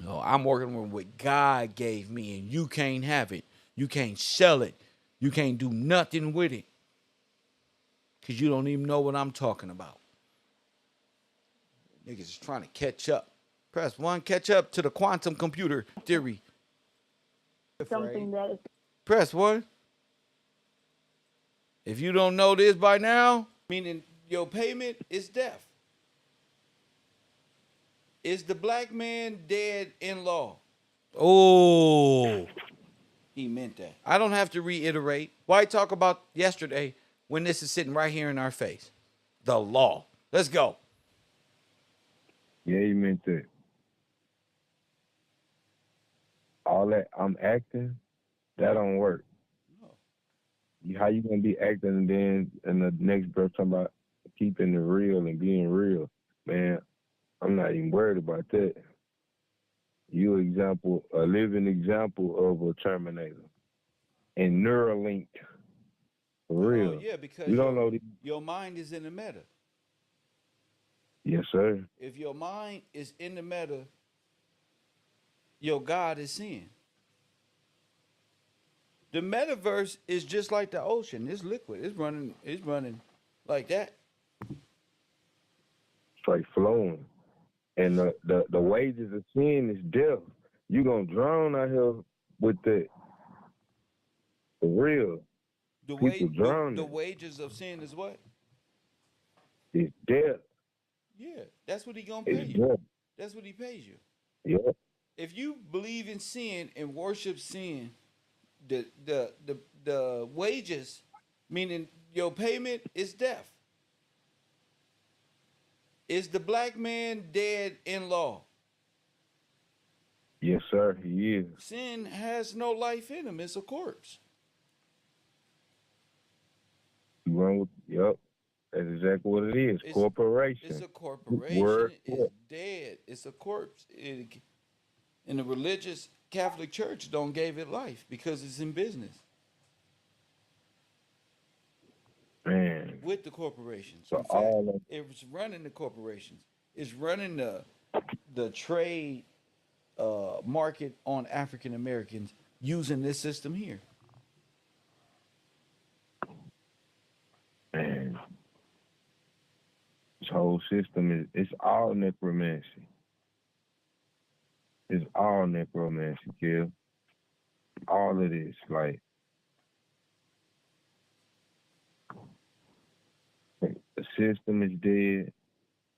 No, I'm working with what God gave me, and you can't have it. You can't sell it. You can't do nothing with it. Because you don't even know what I'm talking about. Niggas is trying to catch up. Press one, catch up to the quantum computer theory. Something that is Press one. If you don't know this by now, meaning your payment is death. Is the black man dead in law? Oh, he meant that. I don't have to reiterate. Why talk about yesterday when this is sitting right here in our face? The law. Let's go. Yeah, he meant that. All that I'm acting, that don't work. How you gonna be acting and then in the next breath talking about keeping it real and being real? Man, I'm not even worried about that. You a living example of a Terminator and Neuralink. For real. Oh, yeah, because you don't know your mind is in the meta. Yes, sir. If your mind is in the meta, your God is sin. The metaverse is just like the ocean. It's liquid. It's running. It's running like that. Straight flowing. And the wages of sin is death. You gonna drown out here with that. For real. People drowning. The wages of sin is what? It's death. Yeah, that's what he gonna pay It's you. death. That's what he pays you. Yeah. If you believe in sin and worship sin, the wages, meaning your payment, is death. Is the black man dead in law? Yes, sir, he is. Sin has no life in him. It's a corpse. You run with, yep. That's exactly what it is. Corporation. It's a corporation. Word. It's dead. It's a corpse. And the religious Catholic Church don't gave it life because it's in business. Man. With the corporations. So in fact, it's running the corporations. It's running the trade market on African Americans using this system here. Man. This whole system it's all necromancy. It's all necromancy, Kev. All of this, like the system is dead,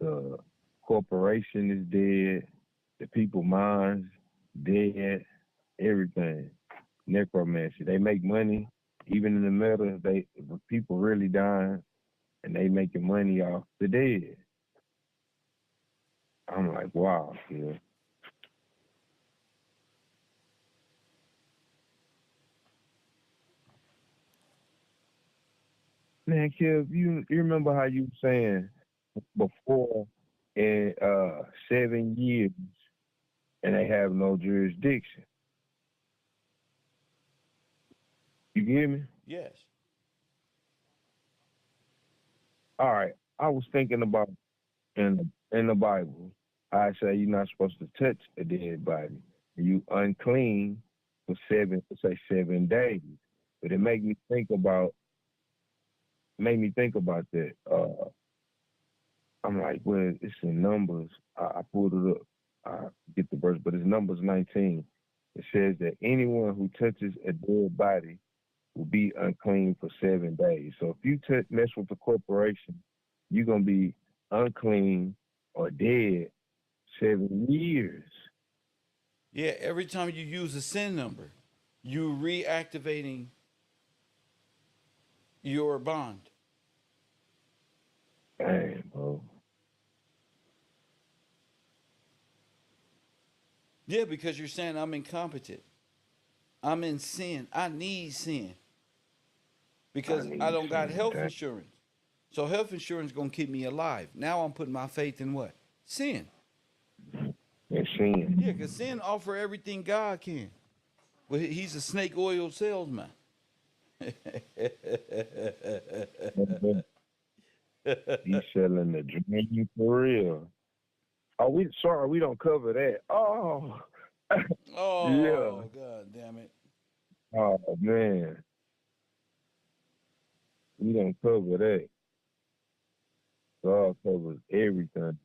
the corporation is dead, the people minds dead, everything. Necromancy. They make money, even in the meta, people really dying and they making money off the dead. I'm like, wow, yeah. Man, Kev, you remember how you were saying before in 7 years and they have no jurisdiction. You get me? Yes. All right. I was thinking about in the Bible, I say you're not supposed to touch a dead body. You unclean for 7 days. But it made me think about that. I'm like, well, it's in Numbers. I pulled it up. I get the verse, but it's Numbers 19. It says that anyone who touches a dead body will be unclean for 7 days. So if you mess with the corporation, you're going to be unclean or dead 7 years. Yeah, every time you use a SIN number, you're reactivating your bond. Damn, bro. Yeah, because you're saying I'm incompetent. I'm in sin. I need sin. Because I don't got health insurance. So health insurance gonna keep me alive. Now I'm putting my faith in what? Sin. And sin. Yeah, because sin offer everything God can. Well, he's a snake oil salesman. He's selling the dream for real. Oh, we don't cover that. Oh. Oh, yeah. God damn it. Oh, man. We don't cover that. God covers everything.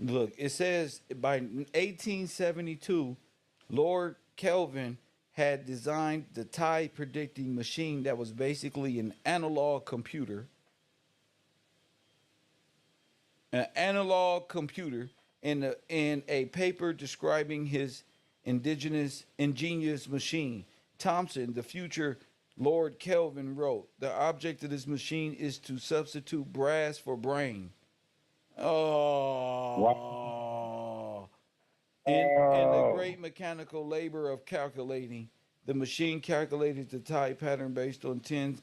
Look, it says by 1872, Lord Kelvin had designed the tide predicting machine that was basically an analog computer. An analog computer in a paper describing his ingenious machine. Thomson, the future Lord Kelvin, wrote, the object of this machine is to substitute brass for brain. Oh. Wow. In the great mechanical labor of calculating, the machine calculated the tide pattern based on 10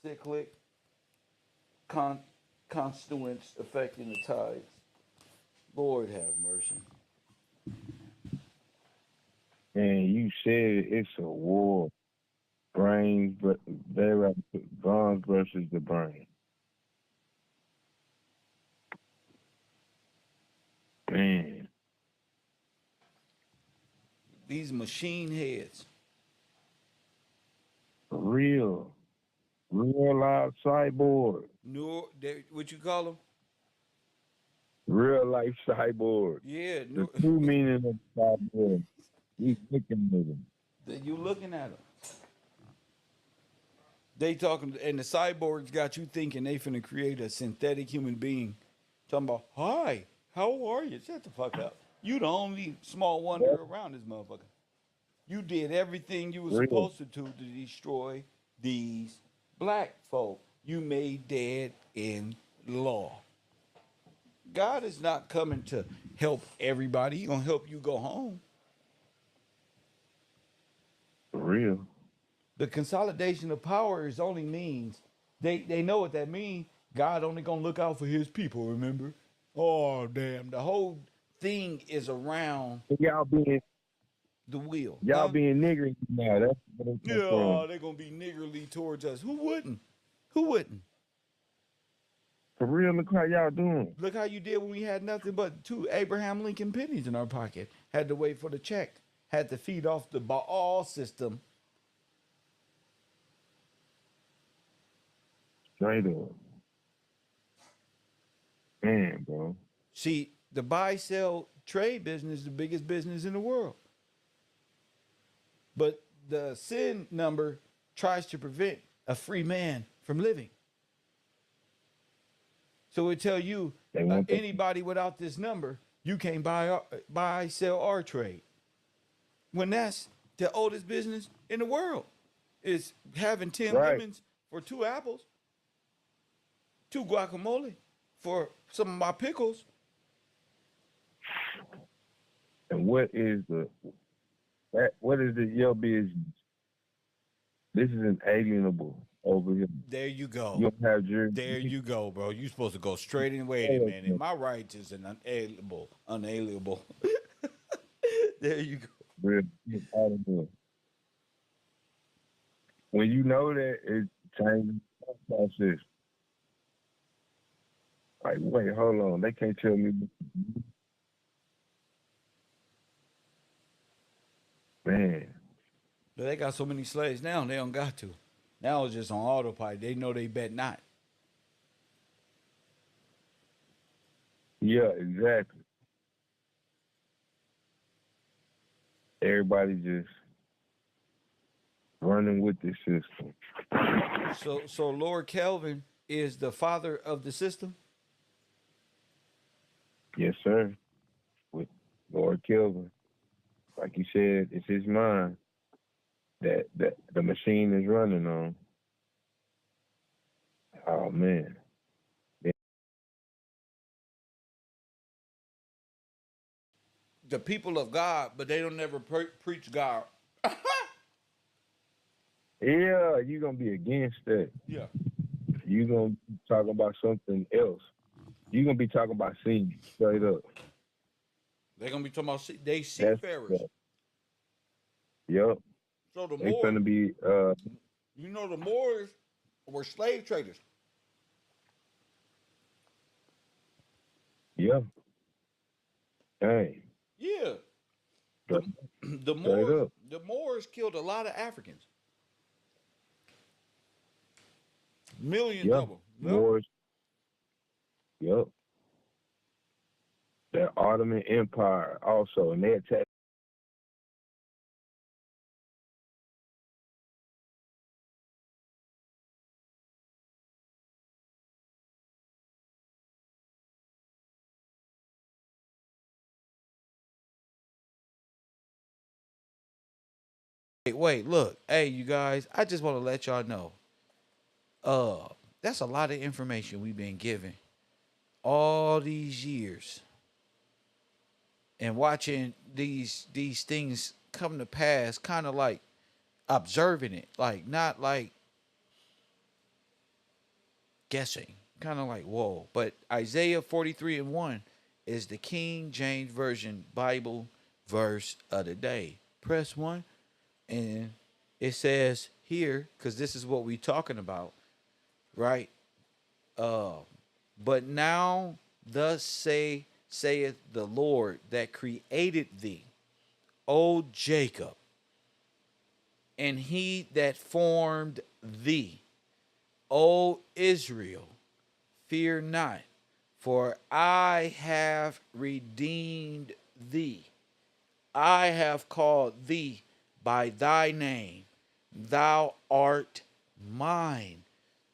cyclic constituents affecting the tides. Lord have mercy. And you said it's a war. Brains, but they're bronze versus the brain. Man, These machine heads. real live cyborg. What you call them? Real life cyborg. Yeah. The true meaning of cyborg. We looking at them. You looking at them. They talking, and the cyborgs got you thinking they finna create a synthetic human being. Talking about, hi, how are you? Shut the fuck up. You the only small wonder around this motherfucker. You did everything you were Real. supposed to do to destroy these black folk. You made dead in law. God is not coming to help everybody. He gonna help you go home. For real. The consolidation of power is only means they know what that means. God only gonna look out for his people, remember? Oh damn. The whole thing is around Y'all being the wheel. being niggering now. That's what it comes Yeah, from. they're gonna be niggerly towards us. Who wouldn't? Who wouldn't? For real, look how y'all doing. Look how you did when we had nothing but 2 Abraham Lincoln pennies in our pocket. Had to wait for the check. Had to feed off the Baal system. Straight up. Man, bro. See, the buy, sell, trade business is the biggest business in the world. But the sin number tries to prevent a free man from living. So it tell you anybody without this number, you can't buy, sell, or trade. When that's the oldest business in the world, is having 10 lemons for 2 apples, 2 guacamole for some of my pickles. And what is your business? This is inalienable over here. There you go. You don't have jurisdiction. There you go, bro. You supposed to go straight in. Wait a minute. My rights is an unalienable. There you go. Real, out of here. When you know that, it changes the process. Like, wait, hold on. They can't tell me. Man. But they got so many slaves now, they don't got to. Now it's just on autopilot. They know they bet not. Yeah, exactly. Everybody just running with the system. So Lord Kelvin is the father of the system? Yes, sir. With Lord Kelvin. Like you said, it's his mind that the machine is running on. Oh, man. The people of God, but they don't never preach God. Yeah, you're going to be against that. Yeah. You're going to talk about something else. You're going to be talking about sin straight up. They're going to be talking about they seafarers. Yep. So the They're Moors, going to be... you know, the Moors were slave traders. Yeah. Dang. Yeah. The Moors killed a lot of Africans. Millions of them. Moors. Yep. The Ottoman Empire also, and they attacked. Wait, look. Hey, you guys, I just want to let y'all know. That's a lot of information we've been given all these years. And watching these things come to pass, kind of like observing it, like not like guessing, kind of like whoa. But Isaiah 43:1 is the King James Version Bible verse of the day. Press 1, and it says here, because this is what we talking about, right? But now thus saith the Lord that created thee, O Jacob, and he that formed thee, O Israel, fear not, for I have redeemed thee. I have called thee by thy name. Thou art mine.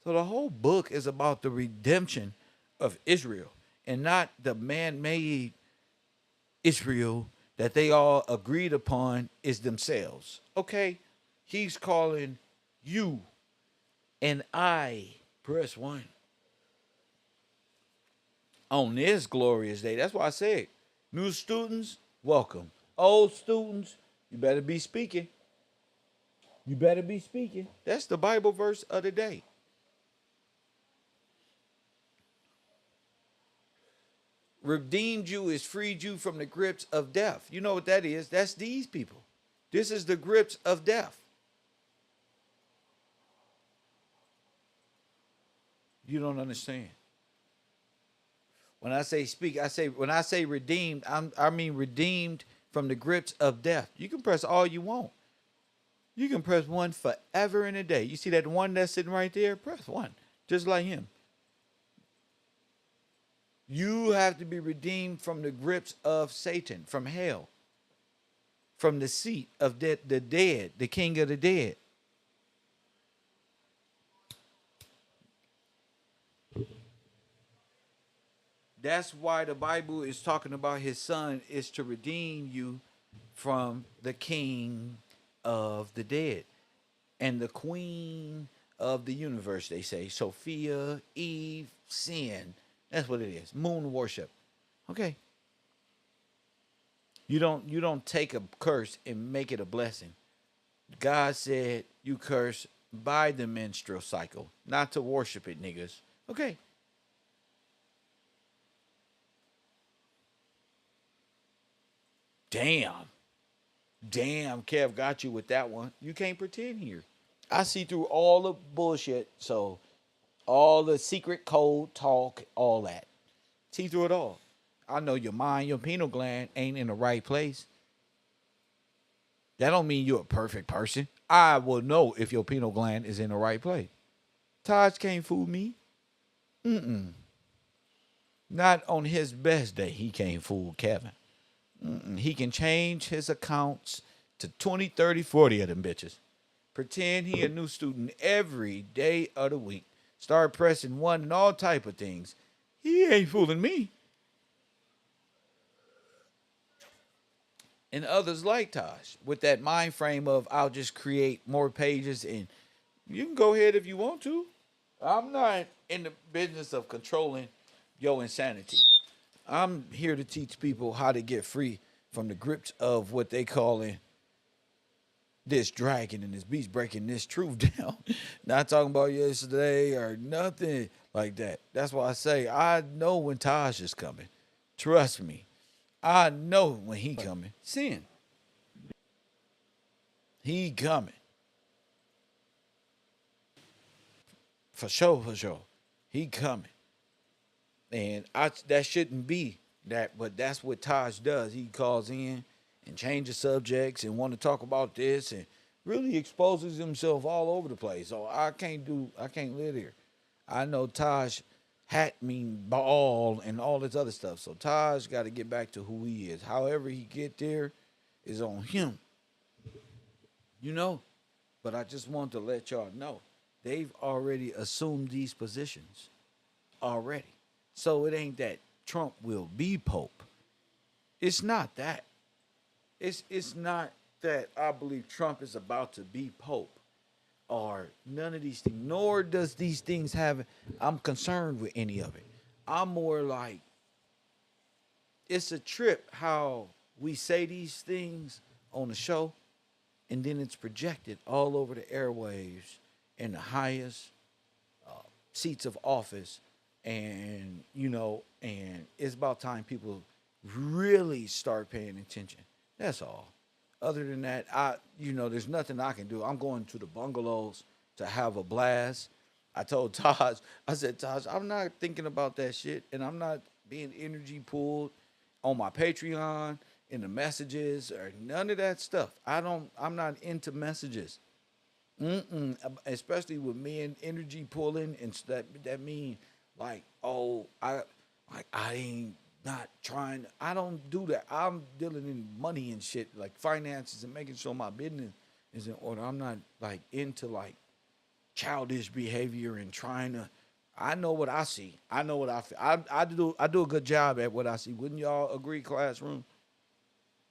So the whole book is about the redemption of Israel and not the man-made Israel that they all agreed upon is themselves. Okay? He's calling you and I, press 1, on this glorious day. That's why I said, new students, welcome. Old students, you better be speaking. You better be speaking. That's the Bible verse of the day. Redeemed you is freed you from the grips of death. You know what that is? That's these people. This is the grips of death. You don't understand. When I say speak, when I say redeemed, I mean redeemed from the grips of death. You can press all you want. You can press 1 forever and a day. You see that one that's sitting right there? Press 1, just like him. You have to be redeemed from the grips of Satan, from hell, from the seat of the dead, the king of the dead. That's why the Bible is talking about his son is to redeem you from the king of the dead and the queen of the universe, they say. Sophia, Eve, sin. That's what it is. Moon worship. Okay. You don't take a curse and make it a blessing. God said you curse by the menstrual cycle, not to worship it, niggas. Okay. Damn, Kev got you with that one. You can't pretend here. I see through all the bullshit, so all the secret code talk, all that. See through it all. I know your mind, your pineal gland ain't in the right place. That don't mean you're a perfect person. I will know if your pineal gland is in the right place. Taj can't fool me. Not on his best day, he can't fool Kevin. He can change his accounts to 20, 30, 40 of them bitches. Pretend he a new student every day of the week. Start pressing 1 and all type of things. He ain't fooling me. And others like Taj with that mind frame of I'll just create more pages and you can go ahead if you want to. I'm not in the business of controlling your insanity. I'm here to teach people how to get free from the grips of what they calling this dragon and this beast, breaking this truth down. Not talking about yesterday or nothing like that. That's why I say I know when Taj is coming. Trust me. I know when he coming. Sin. He coming. For sure. He coming. And that shouldn't be that, but that's what Taj does. He calls in and changes subjects and want to talk about this and really exposes himself all over the place. So I can't live here. I know Taj hat mean ball and all this other stuff. So Taj got to get back to who he is. However he get there is on him. You know? But I just want to let y'all know they've already assumed these positions already. So it ain't that Trump will be Pope. It's not that. It's not that I believe Trump is about to be Pope or none of these things. Nor does these things have, I'm concerned with any of it. I'm more like, it's a trip how we say these things on the show and then it's projected all over the airwaves in the highest seats of office. And, and it's about time people really start paying attention. That's all. Other than that, there's nothing I can do. I'm going to the bungalows to have a blast. I told Taj, I said, Taj, I'm not thinking about that shit, and I'm not being energy pulled on my Patreon in the messages or none of that stuff. I'm not into messages. Especially with men energy pulling and that mean like, oh, I ain't not trying. I don't do that. I'm dealing in money and shit like finances and making sure my business is in order. I'm not like into like childish behavior and trying to. I know what I see. I know what I feel. I do a good job at what I see. Wouldn't y'all agree, classroom?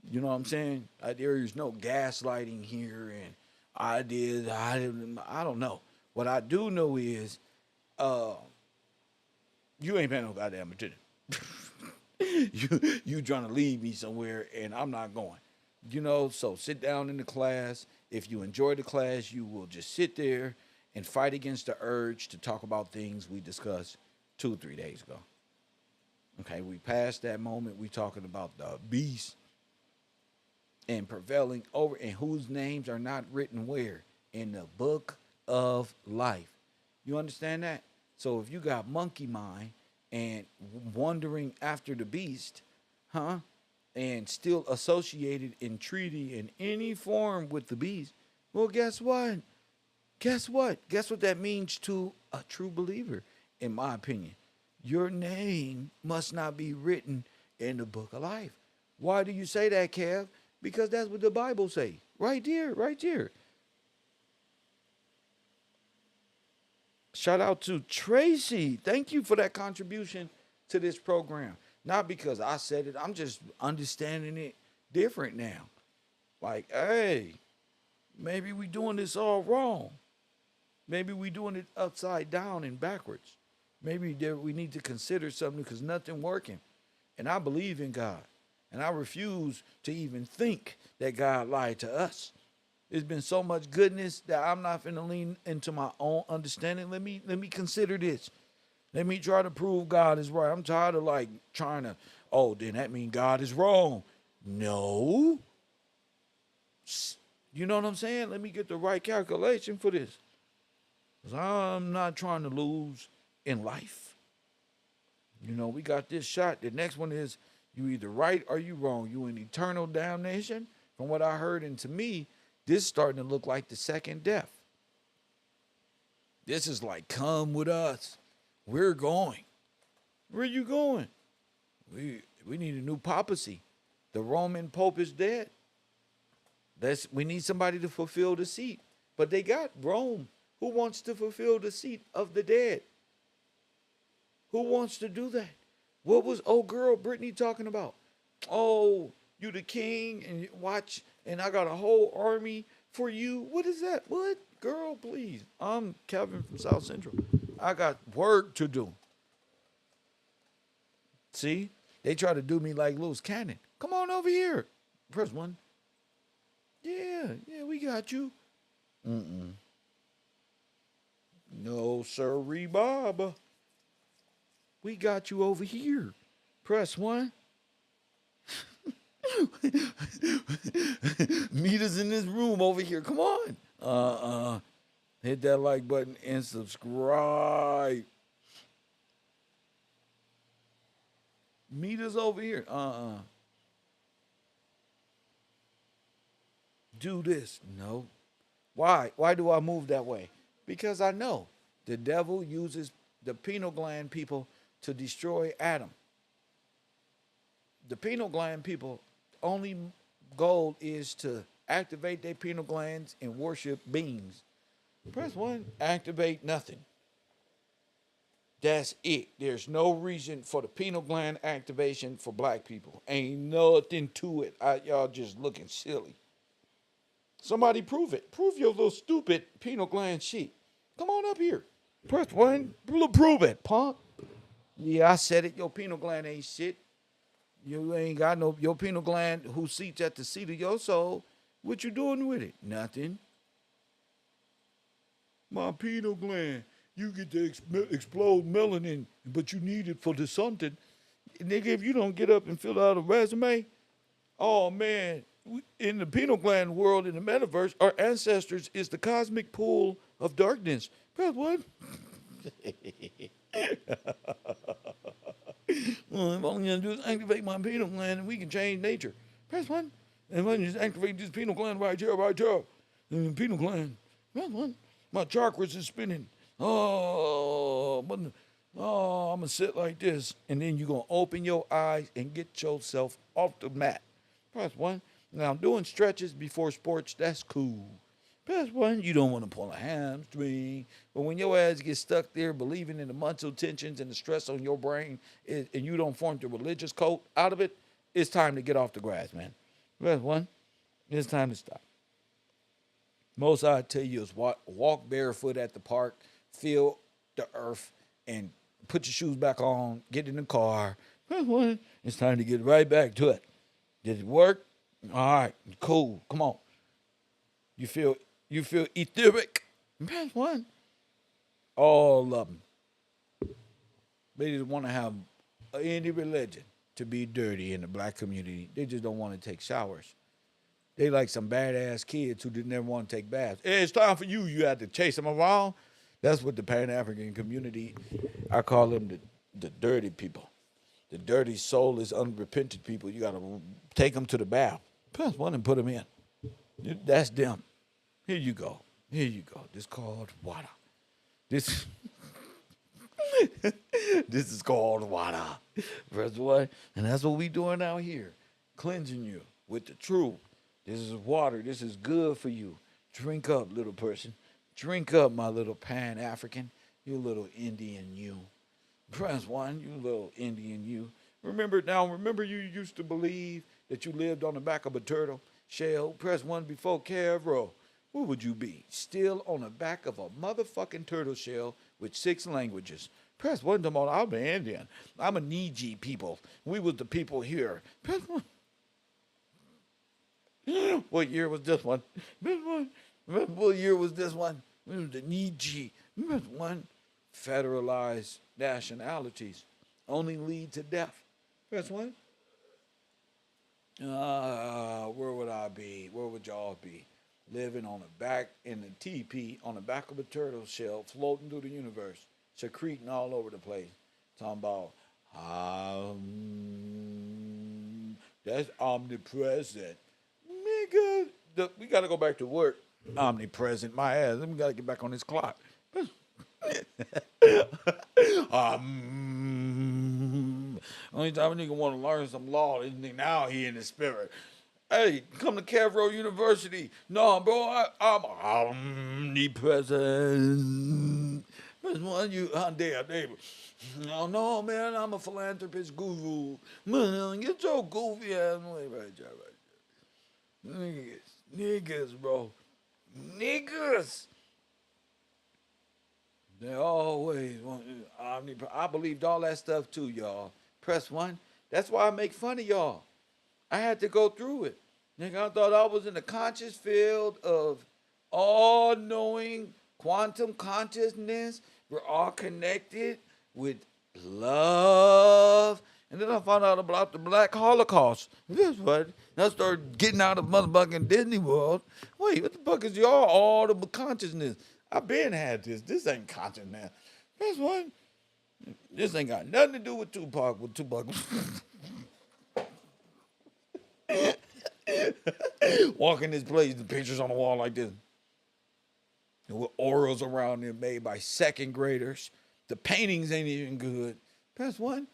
You know what I'm saying? There is no gaslighting here, and I don't know. What I do know is, uh, you ain't paying no goddamn attention. you trying to lead me somewhere, and I'm not going. You know, so sit down in the class. If you enjoy the class, you will just sit there and fight against the urge to talk about things we discussed 2 or 3 days ago. Okay, we passed that moment. We talking about the beast and prevailing over, and whose names are not written where? In the book of life. You understand that? So if you got monkey mind and wandering after the beast, huh? And still associated in treaty in any form with the beast, well, guess what? Guess what? Guess what that means to a true believer, in my opinion? Your name must not be written in the book of life. Why do you say that, Kev? Because that's what the Bible say. Right there, right there. Shout out to Tracy. Thank you for that contribution to this program. Not because I said it, I'm just understanding it different now. Like, hey, maybe we doing this all wrong. Maybe we doing it upside down and backwards. Maybe we need to consider something because nothing working. And I believe in God. And I refuse to even think that God lied to us. There's been so much goodness that I'm not finna lean into my own understanding. Let me consider this. Let me try to prove God is right. I'm tired of like trying to, oh, then that means God is wrong. No. You know what I'm saying? Let me get the right calculation for this. Because I'm not trying to lose in life. You know, we got this shot. The next one is you either right or you wrong. You in eternal damnation. From what I heard, and to me, this is starting to look like the second death. This is like, come with us. We're going. Where are you going? We need a new papacy. The Roman Pope is dead. We need somebody to fulfill the seat. But they got Rome. Who wants to fulfill the seat of the dead? Who wants to do that? What was old girl Brittany talking about? Oh, you the king and you watch, and I got a whole army for you. What is that? What? Girl, please. I'm Kevin from South Central. I got work to do. See? They try to do me like loose cannon. Come on over here. Press 1. Yeah, we got you. No, sirree, Bob. We got you over here. Press 1. Meet us in this room over here. Come on. Hit that like button and subscribe. Meet us over here. Do this. No. Why? Why do I move that way? Because I know the devil uses the pineal gland people to destroy Adam. The pineal gland people only goal is to activate their pineal glands and worship beings. Press 1, activate nothing. That's it. There's no reason for the pineal gland activation for black people. Ain't nothing to it. Y'all just looking silly. Somebody prove it. Prove your little stupid pineal gland shit. Come on up here. Press 1, prove it, punk. Yeah, I said it. Your pineal gland ain't shit. You ain't got no, your pineal gland who seats at the seat of your soul. What you doing with it? Nothing. My pineal gland, you get to explode melanin, but you need it for the something. Nigga, if you don't get up and fill out a resume, oh man, in the pineal gland world, in the metaverse, our ancestors is the cosmic pool of darkness. Press 1. Well, all you gotta do is activate my pineal gland and we can change nature. Press 1. And when you just activate this pineal gland right here, and the pineal gland. Press 1. My chakras is spinning. I'm gonna sit like this, and then you're gonna open your eyes and get yourself off the mat. Press 1. Now I'm doing stretches before sports. That's cool. Press 1. You don't want to pull a hamstring, but when your ass gets stuck there, believing in the muscle tensions and the stress on your brain, and you don't form the religious coat out of it, it's time to get off the grass, man. Press 1. It's time to stop. Most I tell you is walk barefoot at the park, feel the earth, and put your shoes back on, get in the car. Press 1. It's time to get right back to it. Did it work? All right, cool. Come on. You feel etheric? Press 1. All of them. They just want to have any religion to be dirty in the black community. They just don't want to take showers. They like some badass kids who didn't ever want to take baths. Hey, it's time for you. You have to chase them around. That's what the Pan-African community, I call them the dirty people. The dirty, soulless, unrepentant people. You got to take them to the bath. Press 1 and put them in. That's them. Here you go. Here you go. This is called water. This is called water. Press 1. And that's what we doing out here. Cleansing you with the truth. This is water. This is good for you. Drink up, little person. Drink up, my little Pan-African. You little Indian you. Press 1, you little Indian you. Remember you used to believe that you lived on the back of a turtle shell. Press 1 before KevRow. Who would you be? Still on the back of a motherfucking turtle shell with 6 languages. Press 1 tomorrow. I'm an Indian. I'm a Niji people. We was the people here. Press 1. What year was this one? What year was this one? It was the Niji. Press 1. Federalized nationalities only lead to death. Press 1. Where would I be? Where would y'all be? Living on the back in the teepee on the back of a turtle shell, floating through the universe, secreting all over the place. Talking about that's omnipresent. Nigga, we gotta go back to work. Omnipresent, my ass. We gotta get back on this clock. Only time a nigga want to learn some law is now he in the spirit. Hey, come to KevRow University. No, bro, I'm omnipresent. That's one you on there, neighbor. No, man, I'm a philanthropist guru. Man, get your goofy ass away right there. Niggas, bro. Niggas. They always want I believed all that stuff too, y'all. Press 1. That's why I make fun of y'all. I had to go through it. Nigga, I thought I was in the conscious field of all-knowing quantum consciousness. We're all connected with love. And then I found out about the Black Holocaust. This what? I started getting out of motherfucking Disney World. Wait, what the fuck is y'all? All the consciousness. I been had this. This ain't consciousness. That's what. This ain't got nothing to do with Tupac. Walking this place, the pictures on the wall like this. And with auras around them made by second graders. The paintings ain't even good. Press 1.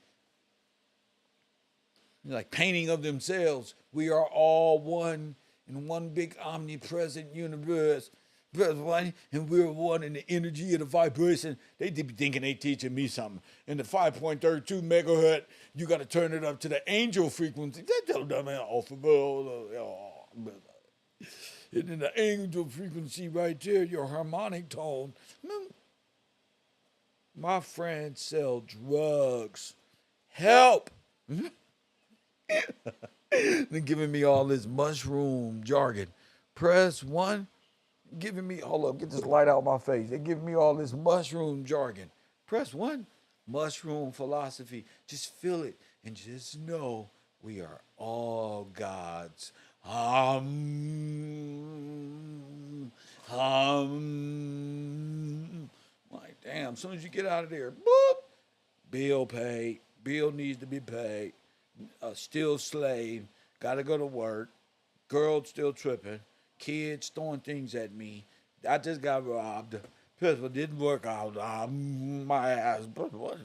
Like painting of themselves. We are all one in one big omnipresent universe. Press 1, and we're one in the energy of the vibration. They be thinking they teaching me something. In the 5.32 megahertz, you got to turn it up to the angel frequency. And in the angel frequency right there, your harmonic tone. My friends sell drugs. Help! They're giving me all this mushroom jargon. Press 1. Giving me, hold up, get this light out of my face. They're giving me all this mushroom jargon. Press 1. Mushroom philosophy. Just feel it and just know we are all gods. My damn, as soon as you get out of there, boop, bill paid. Bill needs to be paid. Still slave. Got to go to work. Girl still tripping. Kids throwing things at me. I just got robbed. Pistol didn't work out. My ass. But what?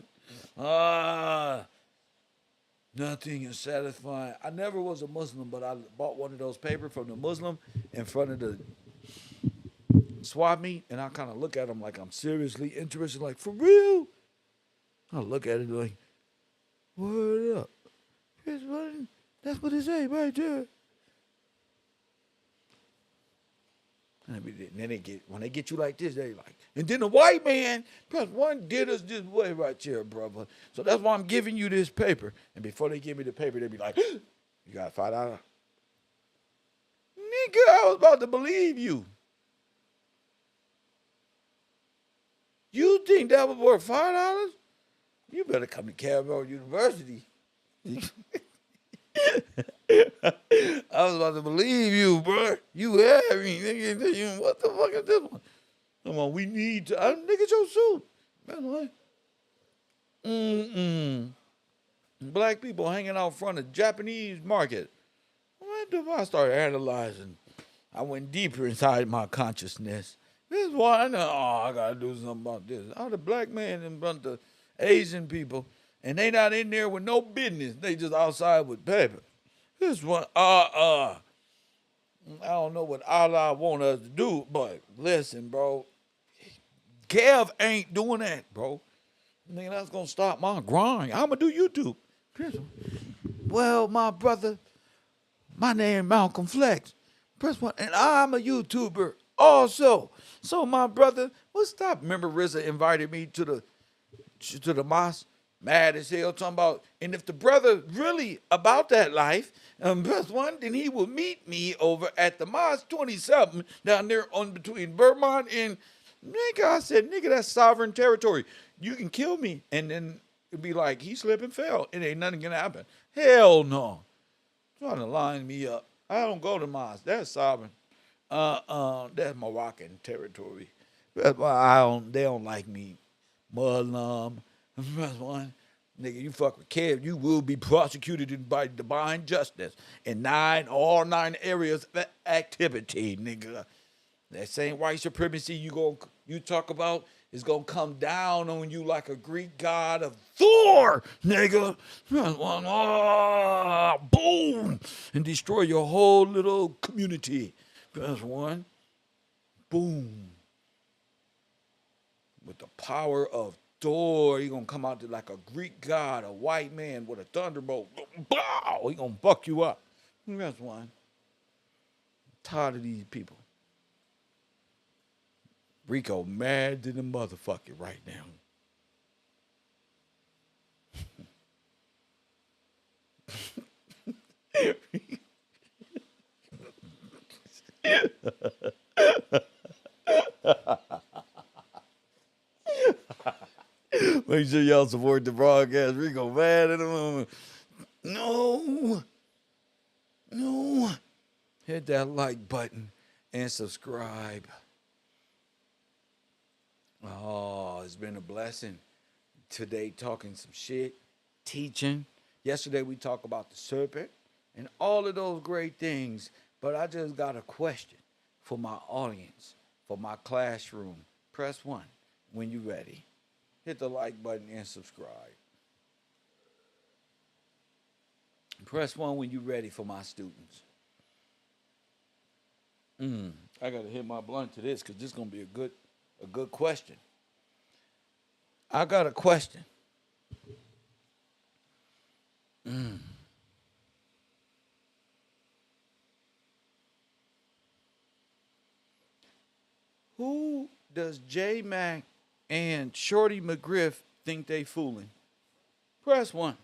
Nothing is satisfying. I never was a Muslim, but I bought one of those papers from the Muslim in front of the swap meet, and I kind of look at them like I'm seriously interested, like, for real? I look at it like, word up. That's what it say right there. And then when they get you like this, they like, and then the white man, press one, did us this way right here, brother. So that's why I'm giving you this paper. And before they give me the paper, they be like, you got $5? Nigga, I was about to believe you. You think that was worth $5? You better come to KevRow University. I was about to believe you, bro. You had me, nigga. What the fuck is this one? Come on, we need to. Nigga, your suit. By the way. Black people hanging out front of Japanese market. What if I started analyzing? I went deeper inside my consciousness. This is why I know, I gotta do something about this. All the black man in front of Asian people, and they not in there with no business. They just outside with paper. This one, I don't know what Allah want us to do, but listen, bro. Kev ain't doing that, bro. Nigga, that's gonna stop my grind. I'm gonna do YouTube. Well, my brother, my name Malcolm Flex. Press one, and I'm a YouTuber also. So, my brother, what's stop? Remember, RZA invited me to the mosque, mad as hell, talking about, and if the brother really about that life, press one, then he will meet me over at the mosque 27 down there on between Vermont and nigga. I said, nigga, that's sovereign territory. You can kill me, and then it'd be like he slipped and fell. It ain't nothing gonna happen. Hell no. Trying to line me up. I don't go to mosque. That's sovereign. That's Moroccan territory. That's why they don't like me. Muslim. That's one. Nigga, you fuck with Kev, you will be prosecuted by divine justice in all nine areas of activity, nigga. That same white supremacy you talk about is gonna come down on you like a Greek god of Thor, nigga. Boom, and destroy your whole little community. That's one. Boom. With the power of Thor, he gonna come out there like a Greek god, a white man with a thunderbolt. Bow! He gonna fuck you up. That's one. I'm tired of these people. Rico mad than the motherfucker right now. Make sure y'all support the broadcast. Rico mad at the moment. No. Hit that like button and subscribe. Oh, it's been a blessing. Today talking some shit, teaching. Yesterday we talked about the serpent and all of those great things. But I just got a question for my audience, for my classroom. Press 1 when you're ready. Hit the like button and subscribe. Press 1 when you're ready for my students. I gotta hit my blunt to this because this is gonna be a good question. I got a question. Who does J Mac and Shorty McGriff think they fooling? Press 1.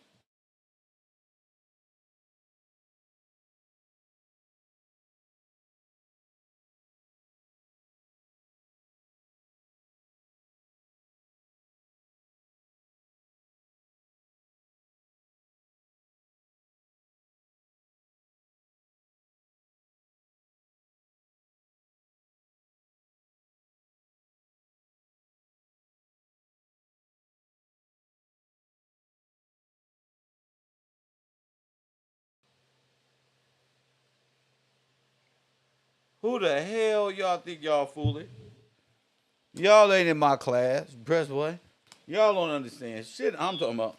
Who the hell y'all think y'all fooling? Y'all ain't in my class. Press what? Y'all don't understand shit I'm talking about.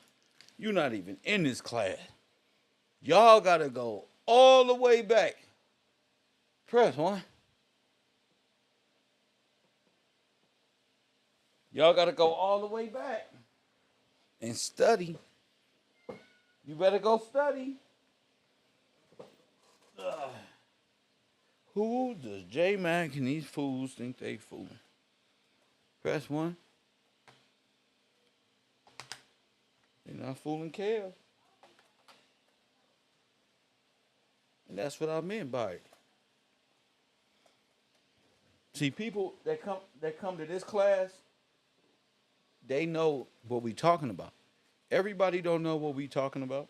You not even in this class. Y'all gotta go all the way back. Press one. Y'all gotta go all the way back and study. You better go study. Who does J Mac and these fools think they fooling? Press one. They're not fooling Kev. And that's what I meant by it. See, people that come to this class, they know what we talking about. Everybody don't know what we talking about.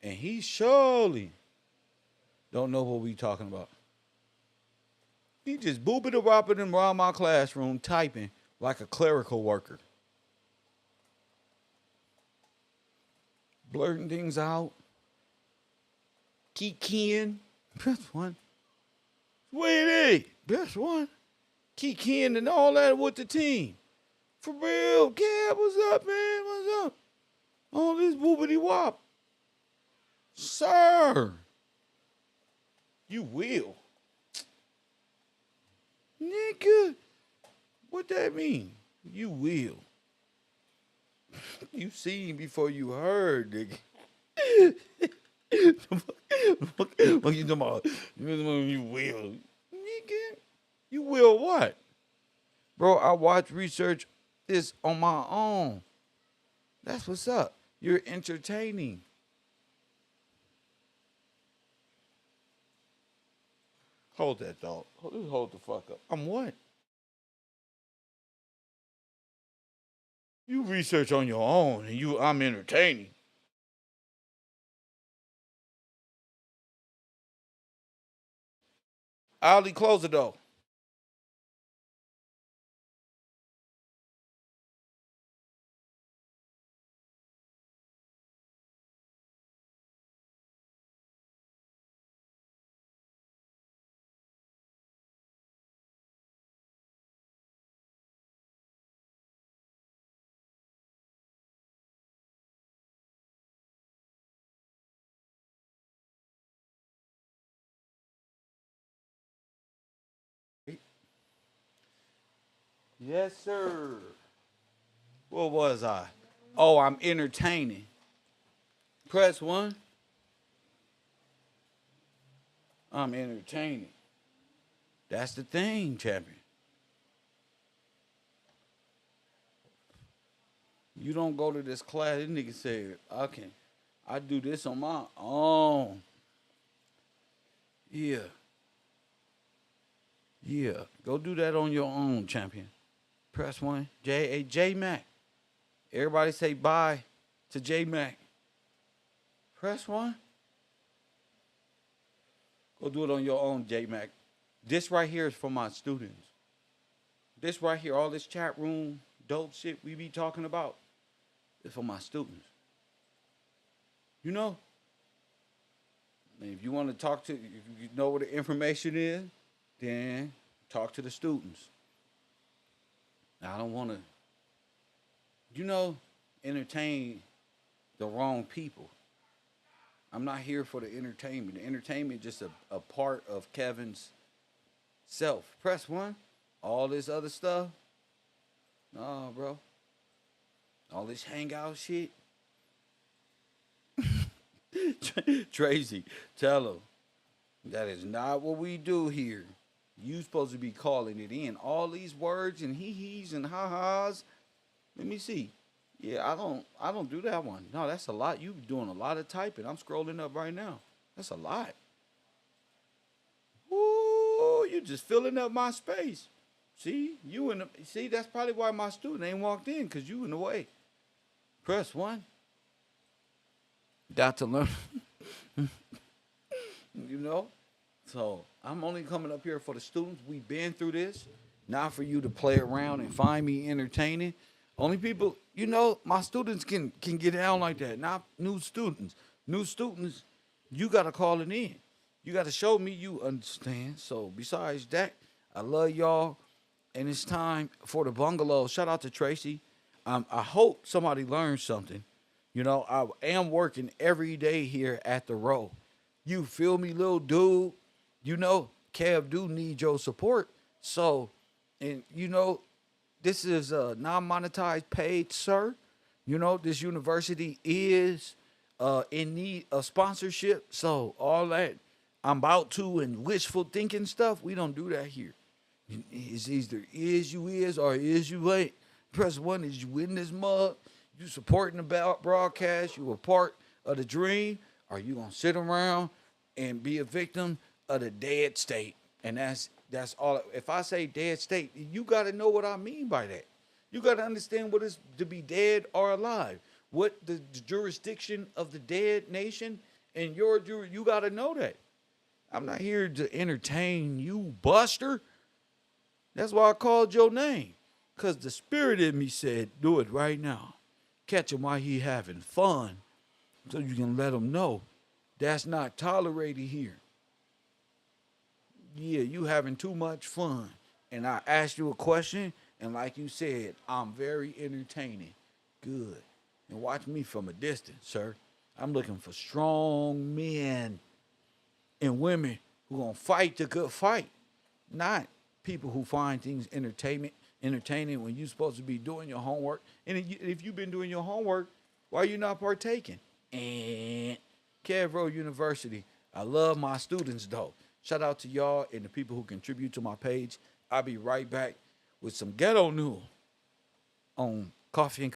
And he surely don't know what we talking about. He just booping and ropping around my classroom typing like a clerical worker. Blurting things out. Kikiing. Press one. Sweetie. Press one. Kikiing and all that with the team. For real. Kev, what's up, man? What's up? All this boopity wop. Sir. You will. Nigga. What that mean? You will. You seen before you heard, nigga. What you talking about? You will. Nigga. You will what? Bro, I watch research this on my own. That's what's up. You're entertaining. Hold that thought. Hold the fuck up. I'm what? You research on your own and I'm entertaining. Ollie, close the door. Yes, sir. What was I? Oh, I'm entertaining. Press one. I'm entertaining. That's the thing, champion. You don't go to this class. This nigga said, I do this on my own. Yeah. Yeah. Go do that on your own, champion. Press one. J Mac. Everybody say bye to J Mac. Press one. Go do it on your own, J Mac. This right here is for my students. This right here, all this chat room, dope shit we be talking about, is for my students. You know? And if you want to talk to, if you know what the information is, then talk to the students. I don't want to, entertain the wrong people. I'm not here for the entertainment. The entertainment is just a part of Kevin's self. Press one. All this other stuff. Nah, bro. All this hangout shit. Tracy, tell him that is not what we do here. You supposed to be calling it in. All these words and hee-hees and ha-has. Let me see. Yeah, I don't do that one. No, that's a lot. You doing a lot of typing. I'm scrolling up right now. That's a lot. Ooh, you just filling up my space. See, that's probably why my student ain't walked in, because you in the way. Press one. Got to learn. So I'm only coming up here for the students. We've been through this. Not for you to play around and find me entertaining. Only people, my students can get down like that. Not new students. New students, you got to call it in. You got to show me you understand. So besides that, I love y'all, and it's time for the bungalow. Shout out to Tracy. I hope somebody learned something. You know, I am working every day here at the Row. You feel me, little dude? You know, Kev do need your support. So, and you know, this is a non-monetized paid, sir. You know, this university is in need of sponsorship. So all that I'm about to and wishful thinking stuff, we don't do that here. It's either you is or is you ain't. Press one is you win this mug, you supporting the broadcast, you a part of the dream, or you gonna sit around and be a victim of the dead state. And that's all. If I say dead state, you gotta know what I mean by that. You gotta understand what is to be dead or alive. What the jurisdiction of the dead nation and you gotta know that. I'm not here to entertain you, Buster. That's why I called your name. Because the spirit in me said, do it right now. Catch him while he having fun. So you can let him know that's not tolerated here. Yeah, you having too much fun. And I asked you a question, and like you said, I'm very entertaining. Good. And watch me from a distance, sir. I'm looking for strong men and women who gonna fight the good fight, not people who find things entertaining when you're supposed to be doing your homework. And if you've been doing your homework, why are you not partaking? And KevRow University, I love my students though. Shout out to y'all and the people who contribute to my page. I'll be right back with some ghetto news on Coffee and